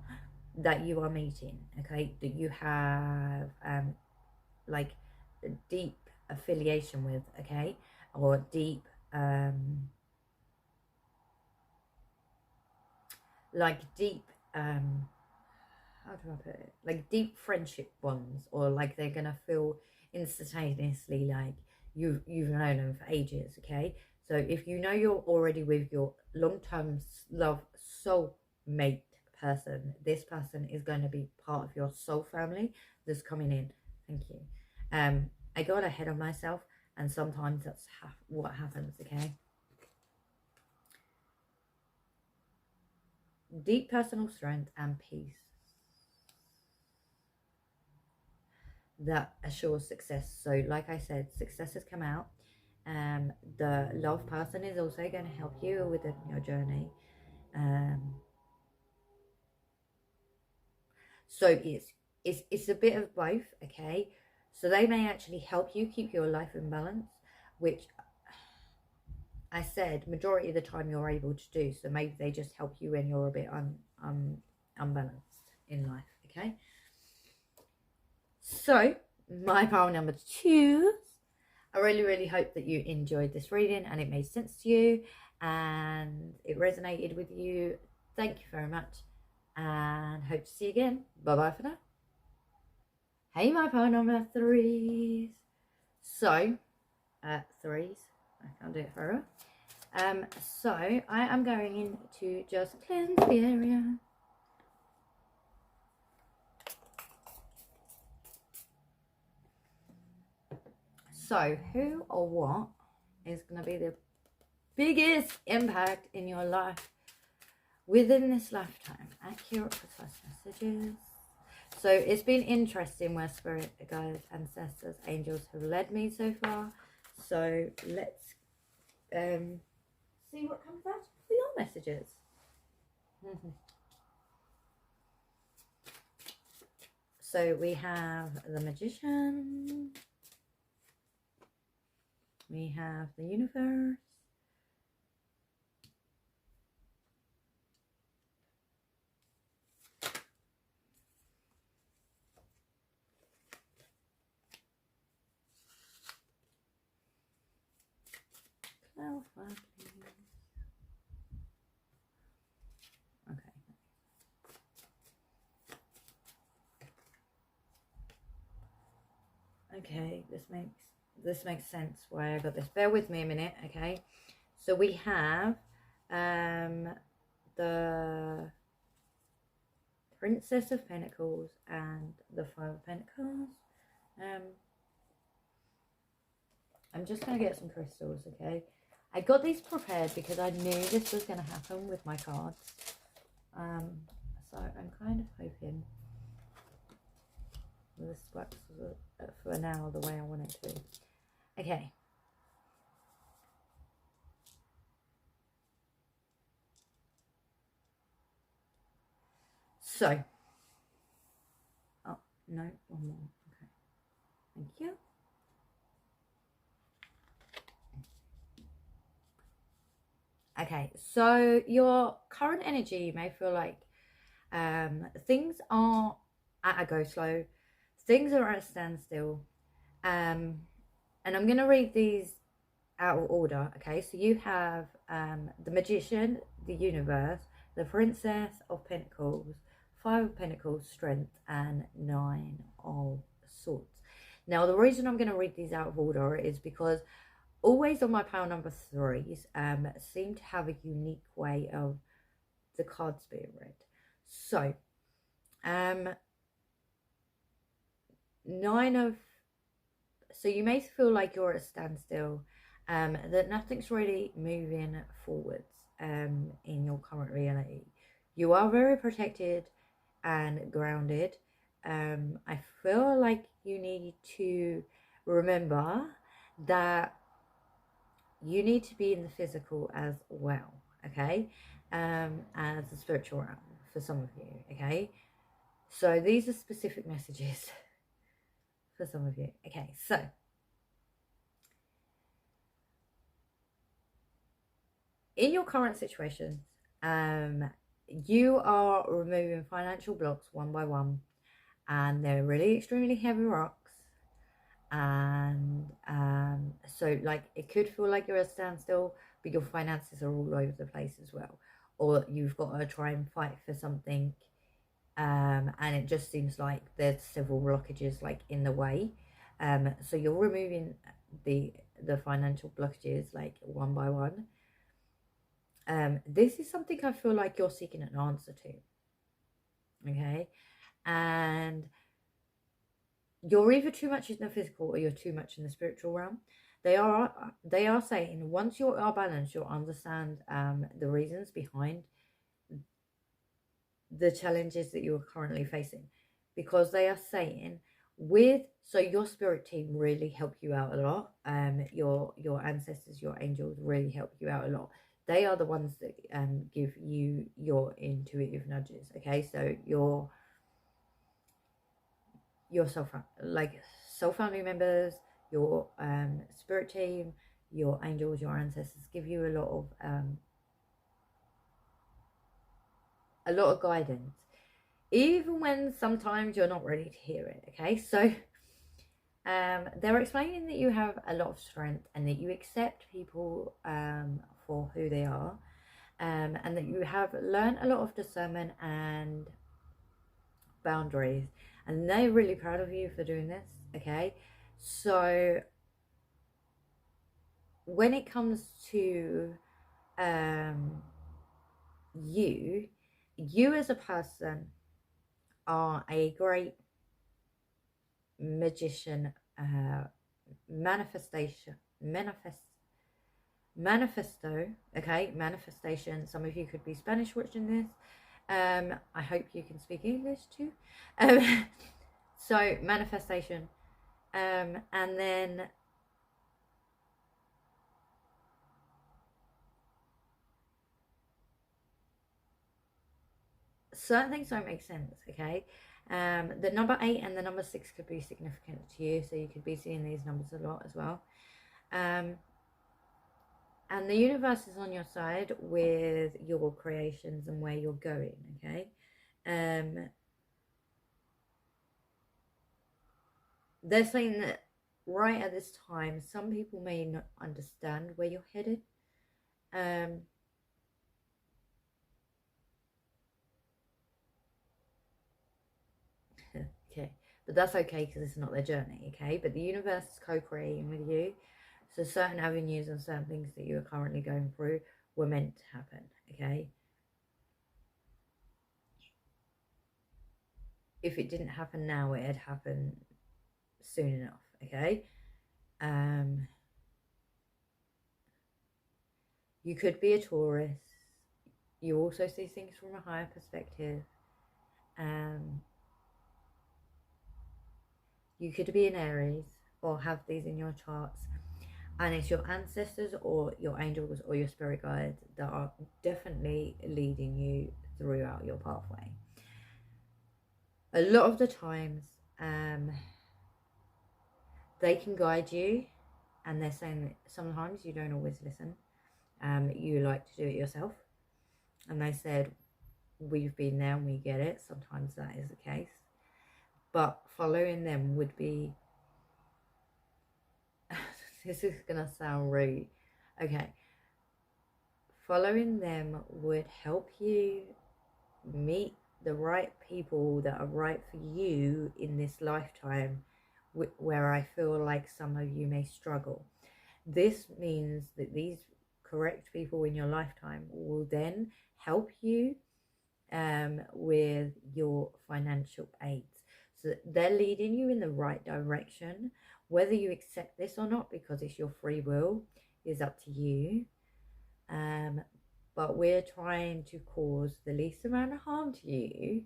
that you are meeting, okay, that you have like a deep affiliation with, okay, or deep like deep how do I put it, like deep friendship bonds, or like they're gonna feel instantaneously like you've known them for ages. Okay, so if you know you're already with your long-term love soul mate person, this person is going to be part of your soul family that's coming in. Thank you. I got ahead of myself, and sometimes that's what happens. Okay, deep personal strength and peace that assures success. So like I said, success has come out. The love person is also going to help you within your journey. So it's a bit of both. Okay, so they may actually help you keep your life in balance, which I said majority of the time you're able to do. So maybe they just help you when you're a bit unbalanced in life. Okay, so my pile number 2. I really hope that you enjoyed this reading and it made sense to you and it resonated with you. Thank you very much and hope to see you again. Bye bye for now. Hey my pile number 3s. So 3s, I can't do it forever. So I am going in to just cleanse the area. So who or what is going to be the biggest impact in your life within this lifetime? Accurate, precise messages. So it's been interesting where spirit guides, ancestors, angels have led me so far. So let's see what comes out for your messages. So we have the Magician. We have the Universe. Clarify, please. Okay. Okay, this makes sense why I got this. Bear with me a minute, okay? So we have the Princess of Pentacles and the Five of Pentacles. I'm just going to get some crystals, okay? I got these prepared because I knew this was going to happen with my cards. So I'm kind of hoping this works for now the way I want it to. Okay. So. Oh, no, one more. Okay. Thank you. Okay, so your current energy, you may feel like things are at a go slow, things are at a standstill, and I'm going to read these out of order. Okay, so you have the Magician, the Universe, the Princess of Pentacles, Five of Pentacles, Strength, and Nine of Swords. Now, the reason I'm going to read these out of order is because always on my pile number 3s seem to have a unique way of the cards being read. So so you may feel like you're at a standstill, that nothing's really moving forwards in your current reality. You are very protected and grounded. I feel like you need to remember that you need to be in the physical as well, okay, as the spiritual realm for some of you, okay. So these are specific messages for some of you. Okay, so in your current situation, you are removing financial blocks one by one, and they're really extremely heavy rocks. And so like it could feel like you're at a standstill, but your finances are all over the place as well, or you've got to try and fight for something, and it just seems like there's several blockages like in the way. So you're removing the financial blockages like one by one. This is something I feel like you're seeking an answer to, okay, and you're either too much in the physical or you're too much in the spiritual realm. They are saying once you are balanced, you'll understand the reasons behind the challenges that you are currently facing, because they are saying so your spirit team really help you out a lot. Your ancestors, your angels really help you out a lot. They are the ones that give you your intuitive nudges. Okay, so your soul family members, your spirit team, your angels, your ancestors give you a lot of guidance, even when sometimes you're not ready to hear it. Okay, so they're explaining that you have a lot of strength and that you accept people for who they are, and that you have learned a lot of discernment and boundaries, and they're really proud of you for doing this. Okay, so when it comes to you as a person are a great magician, manifesto, okay, manifestation. Some of you could be Spanish watching this, I hope you can speak English too. Um, so manifestation, and then certain things don't make sense. Okay, the number 8 and the number 6 could be significant to you, so you could be seeing these numbers a lot as well. And the universe is on your side with your creations and where you're going. Okay. They're saying that right at this time, some people may not understand where you're headed. Okay, but that's okay because it's not their journey. Okay, but the universe is co-creating with you, so certain avenues and certain things that you are currently going through were meant to happen. Okay, if it didn't happen now, it had happened soon enough. Okay. You could be a Taurus. You also see things from a higher perspective. You could be an Aries or have these in your charts, and it's your ancestors or your angels or your spirit guides that are definitely leading you throughout your pathway. A lot of the times, they can guide you, and they're saying that sometimes you don't always listen. You like to do it yourself, and they said, we've been there and we get it. Sometimes that is the case, but following them would be this is gonna sound rude. Okay, following them would help you meet the right people that are right for you in this lifetime, where I feel like some of you may struggle. This means that these correct people in your lifetime will then help you with your financial aids. So they're leading you in the right direction. Whether you accept this or not, because it's your free will, is up to you. But we're trying to cause the least amount of harm to you,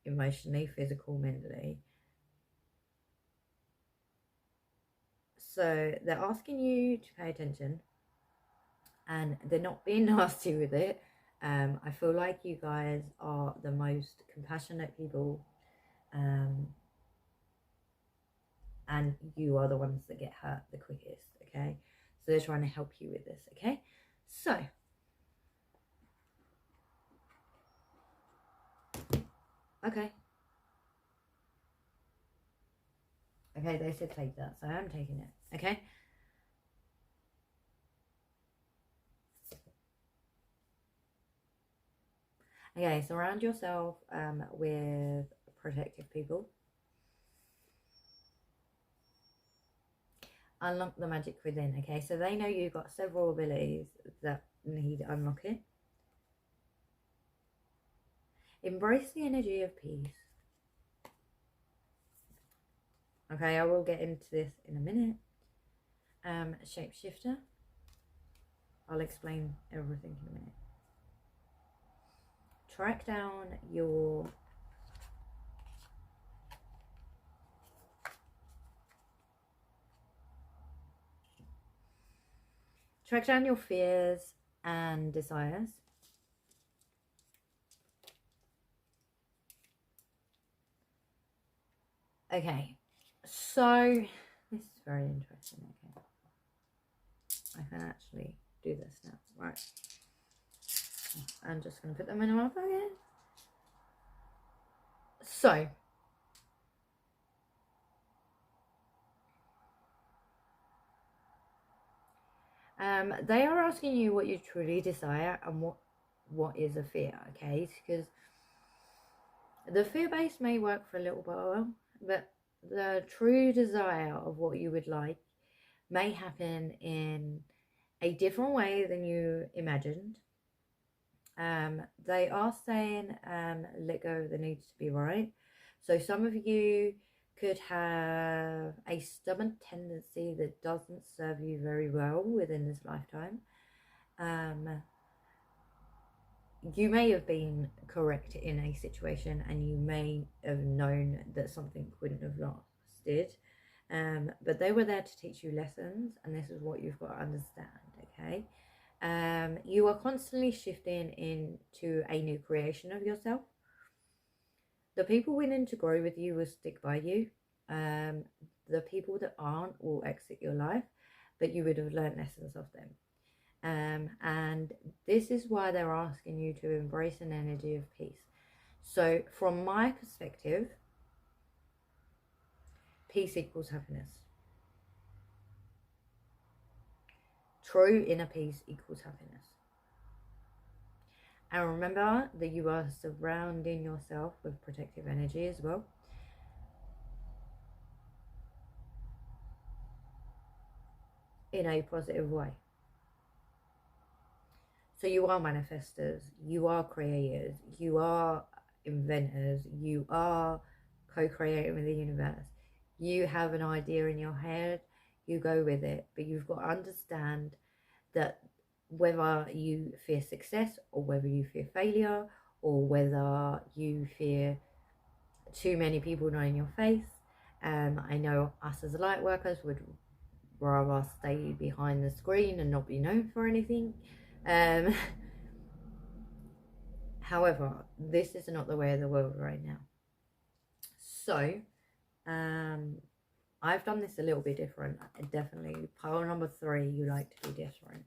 emotionally, physical, mentally. So they're asking you to pay attention, and they're not being nasty with it. I feel like you guys are the most compassionate people, and you are the ones that get hurt the quickest. Okay, so they're trying to help you with this. Okay, so okay, they said take that, so I'm taking it. Okay. Okay, surround yourself with protective people. Unlock the magic within. Okay, so they know you've got several abilities that need unlocking. Embrace the energy of peace. Okay, I will get into this in a minute. Shapeshifter. I'll explain everything in a minute. Track down your fears and desires. Okay, so this is very interesting. Okay, I can actually do this now. Right, I'm just going to put them in my pocket. So they are asking you what you truly desire and what is a fear. Okay, because the fear base may work for a little while, but the true desire of what you would like may happen in a different way than you imagined. They are saying let go of the needs to be right. So some of you could have a stubborn tendency that doesn't serve you very well within this lifetime. you may have been correct in a situation, and you may have known that something wouldn't have lasted, but they were there to teach you lessons, and this is what you've got to understand. Okay, you are constantly shifting into a new creation of yourself. The people willing to grow with you will stick by you. The people that aren't will exit your life, but you would have learned lessons of them. And this is why they're asking you to embrace an energy of peace. So from my perspective, peace equals happiness. True inner peace equals happiness. And remember that you are surrounding yourself with protective energy as well. In a positive way. So you are manifestors, you are creators, you are inventors, you are co-creating with the universe. You have an idea in your head, you go with it, but you've got to understand that whether you fear success or whether you fear failure or whether you fear too many people knowing your face, I know us as light workers would rather stay behind the screen and not be known for anything. However, this is not the way of the world right now. So, I've done this a little bit different. Definitely, pile number 3, you like to be different.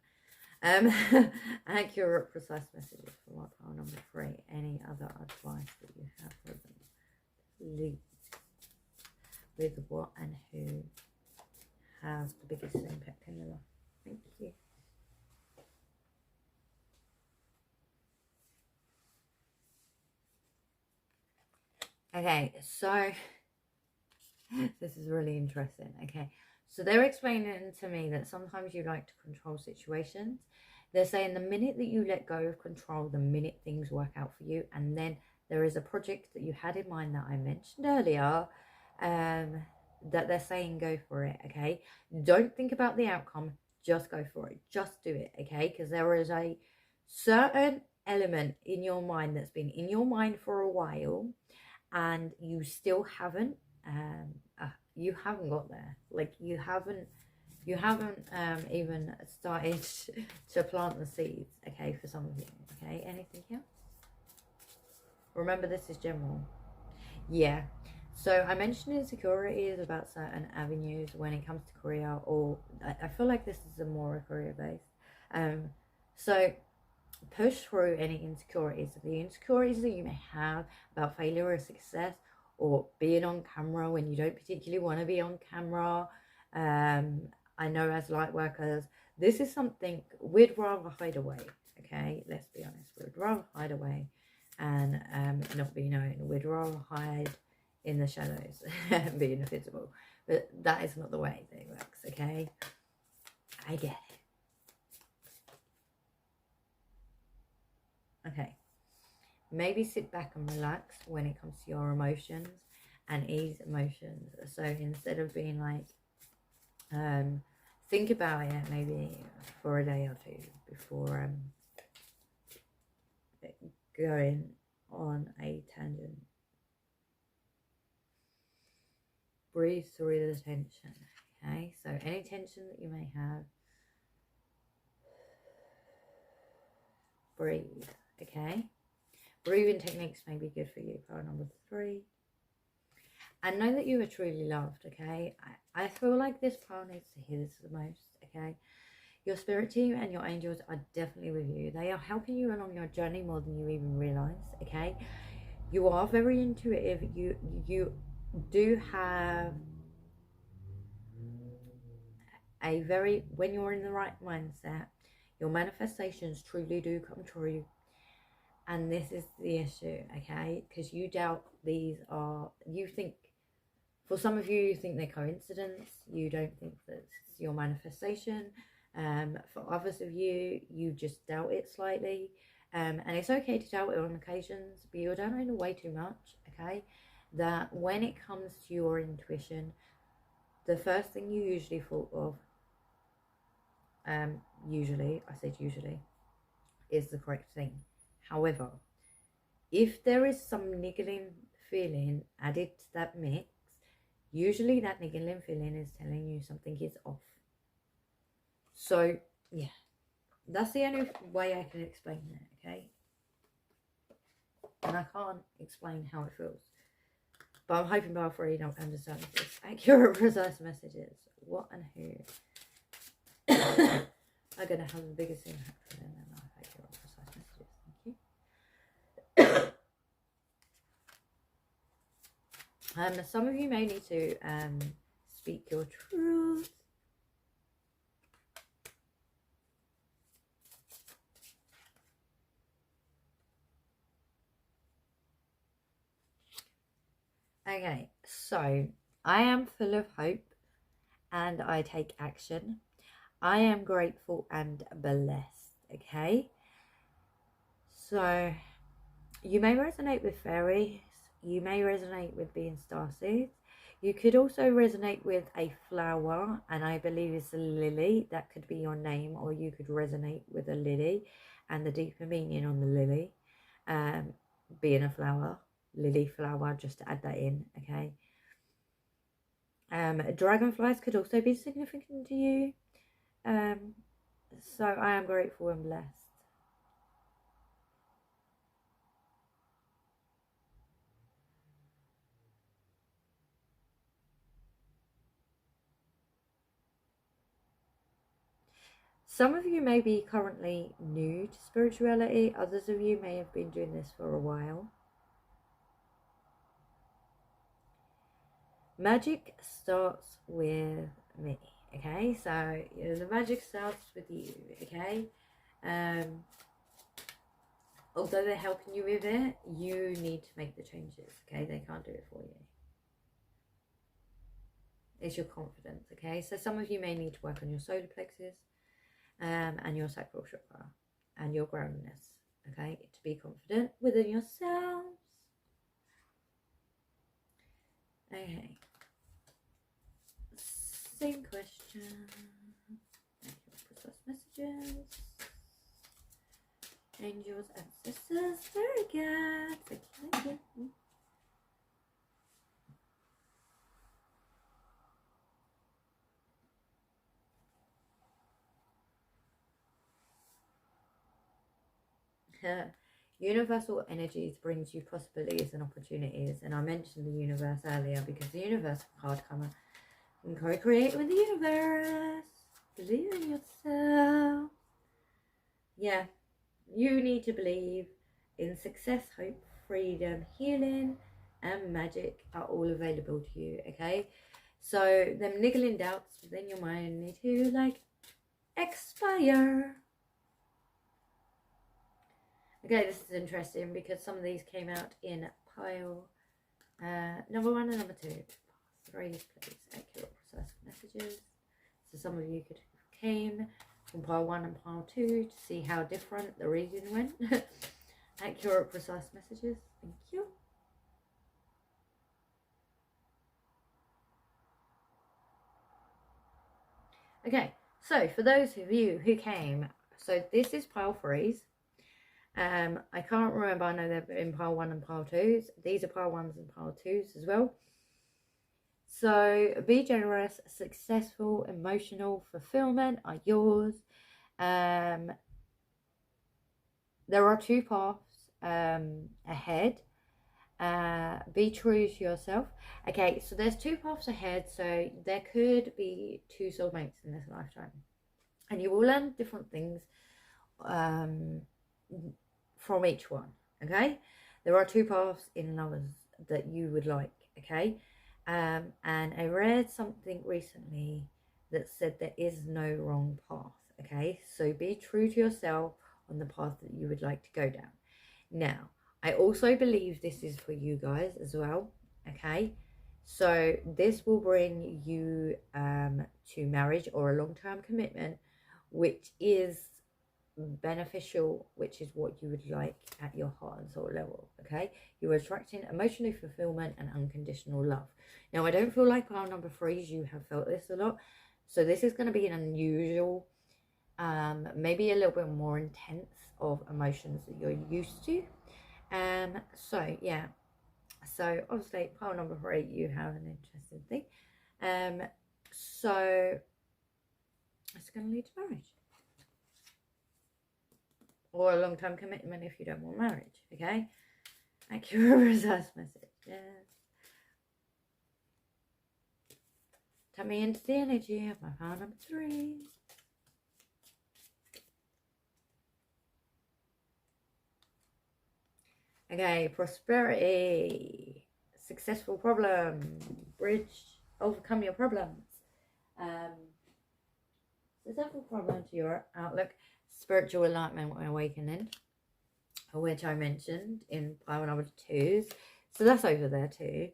Accurate, precise messages for my pile number 3. Any other advice that you have for them? Please, with what and who has the biggest impact in their life? Thank you. Okay, so this is really interesting. Okay, so they're explaining to me that sometimes you like to control situations. They're saying the minute that you let go of control, the minute things work out for you. And then there is a project that you had in mind that I mentioned earlier, that they're saying go for it. Okay, don't think about the outcome, just go for it, just do it. Okay, because there is a certain element in your mind that's been in your mind for a while, and you still haven't got there. Like you haven't even started to plant the seeds. Okay, for some of you. Okay, anything else? Remember, this is general. Yeah, so I mentioned insecurities about certain avenues when it comes to career, or I feel like this is a more career based. So push through any insecurities. The insecurities that you may have about failure or success, or being on camera when you don't particularly want to be on camera. I know as light workers, this is something we'd rather hide away. Okay, let's be honest, we'd rather hide away and not be known. We'd rather hide in the shadows and be invisible. But that is not the way it works. Okay, I get it. Okay, maybe sit back and relax when it comes to your emotions and ease emotions. So instead of being like, think about it maybe for a day or two before going on a tangent. Breathe through the tension. Okay, so any tension that you may have, breathe. Okay, breathing techniques may be good for you. Part number 3. And know that you are truly loved. Okay, I feel like this pile needs to hear this the most. Okay, your spirit team and your angels are definitely with you. They are helping you along your journey more than you even realize. Okay, you are very intuitive. You do have a very, when you're in the right mindset, your manifestations truly do come true. And this is the issue, okay? Because you doubt these are, you think, for some of you, you think they're coincidence. You don't think that it's your manifestation. For others of you, you just doubt it slightly. And it's okay to doubt it on occasions, but you're doubting way too much, okay? That when it comes to your intuition, the first thing you usually thought of, usually, I said usually, is the correct thing. However, if there is some niggling feeling added to that mix, usually that niggling feeling is telling you something is off. So, yeah, that's the only way I can explain that, okay? And I can't explain how it feels. But I'm hoping Bar 3 don't understand this. Accurate, precise messages. What and who are going to have the biggest impact in their life? Accurate, precise messages. Thank you. Some of you may need to speak your truth. Okay, so I am full of hope and I take action. I am grateful and blessed, okay? So you may resonate with fairies, you may resonate with being starseeds. You could also resonate with a flower, and I believe it's a lily. That could be your name, or you could resonate with a lily and the deeper meaning on the lily, being a flower, lily flower, just to add that in, okay? Dragonflies could also be significant to you. So I am grateful and blessed. Some of you may be currently new to spirituality. Others of you may have been doing this for a while. Magic starts with me, okay? So the magic starts with you, okay? Although they're helping you with it, you need to make the changes, okay? They can't do it for you. It's your confidence, okay? So some of you may need to work on your solar plexus and your sacral chakra and your groundedness, okay? To be confident within yourselves. Okay. Same question. Precise messages. Angels, ancestors. Very good. Thank you. Universal energies brings you possibilities and opportunities, and I mentioned the universe earlier because the universe card comer can co-create with the universe. Believe in yourself. Yeah, you need to believe in success, hope, freedom, healing, and magic are all available to you, okay? So them niggling doubts within your mind need to like expire. Okay, this is interesting because some of these came out in pile number 1 and number 2. 3, please. Accurate, precise messages. So some of you could came from pile 1 and pile 2 to see how different the reading went. Accurate, precise messages. Thank you. Okay, so for those of you who came, so this is pile 3s. I can't remember, I know they're in pile 1 and pile 2s. These are pile 1s and pile 2s as well. So be generous, successful, emotional, fulfillment are yours. There are 2 paths ahead. Be true to yourself. Okay, so there's 2 paths ahead, so there could be 2 soulmates in this lifetime, and you will learn different things from each one, okay? There are 2 paths in lovers that you would like, okay? And I read something recently that said there is no wrong path, okay? So be true to yourself on the path that you would like to go down. Now, I also believe this is for you guys as well, okay? So this will bring you to marriage or a long-term commitment, which is beneficial, which is what you would like at your heart and soul level, okay? You're attracting emotional fulfillment and unconditional love. Now, I don't feel like pile number 3s, you have felt this a lot. So this is going to be an unusual maybe a little bit more intense of emotions that you're used to. So yeah, so obviously pile number 3, you have an interesting thing. So it's going to lead to marriage, or a long-term commitment if you don't want marriage. Okay, accurate reverse message. Yes. Tap me into the energy of my pile number 3. Okay, prosperity, successful problem, bridge, overcome your problems. Successful problem to your outlook, spiritual enlightenment and awakening, which I mentioned in pile number 2. So that's over there too,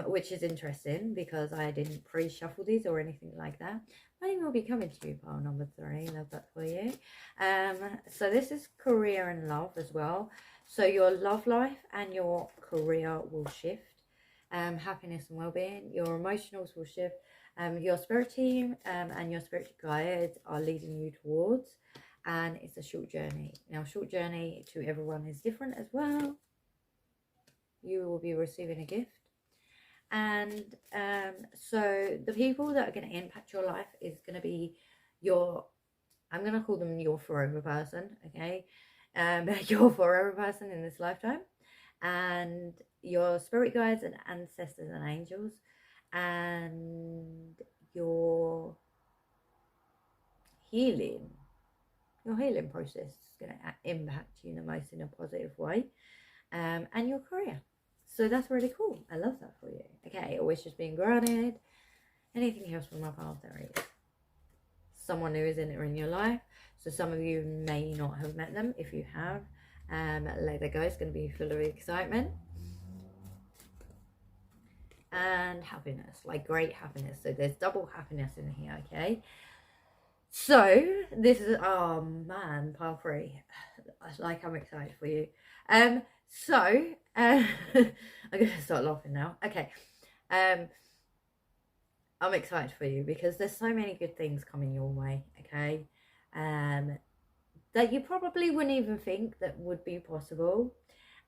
which is interesting because I didn't pre-shuffle these or anything like that. Mine will be coming to you, pile number 3. Love that for you. So this is career and love as well. So your love life and your career will shift. Happiness and well-being. Your emotionals will shift. Your spirit team and your spiritual guides are leading you towards. And it's a short journey. Now, short journey to everyone is different as well. You will be receiving a gift. And so the people that are going to impact your life is going to be your, I'm going to call them your forever person, okay? Your forever person in this lifetime, and your spirit guides and ancestors and angels, and your healing process is going to impact you the most in a positive way, and your career. So that's really cool. I love that for you. Okay, a wish is being granted. Anything else from my pile theories? Someone who is in your life. So some of you may not have met them. If you have, let it go. It's going to be full of excitement and happiness, like great happiness. So there's double happiness in here, okay? So this is, oh man, pile 3. Like, I'm excited for you. I'm gonna start laughing now. Okay. I'm excited for you because there's so many good things coming your way, okay? That you probably wouldn't even think that would be possible.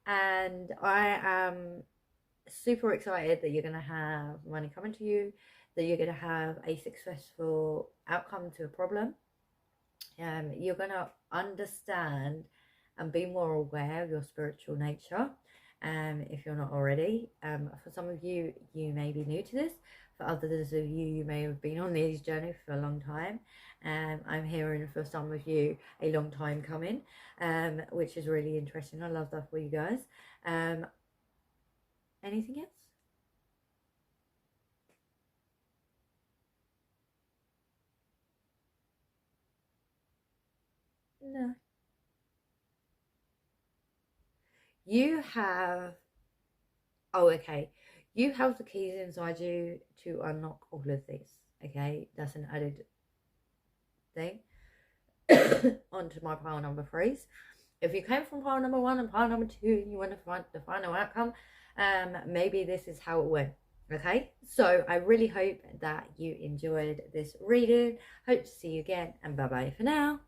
And I am super excited that you're going to have money coming to you, that you're going to have a successful outcome to a problem. You're going to understand and be more aware of your spiritual nature, if you're not already. For some of you, you may be new to this. For others of you, you may have been on this journey for a long time. I'm hearing for some of you a long time coming, which is really interesting. I love that for you guys. Anything else? No. You have, oh, okay. You have the keys inside you to unlock all of this, okay? That's an added thing onto my pile number 3s. If you came from pile number 1 and pile number 2 and you want to find the final outcome, maybe this is how it went. Okay, so I really hope that you enjoyed this reading. Hope to see you again, and bye bye for now.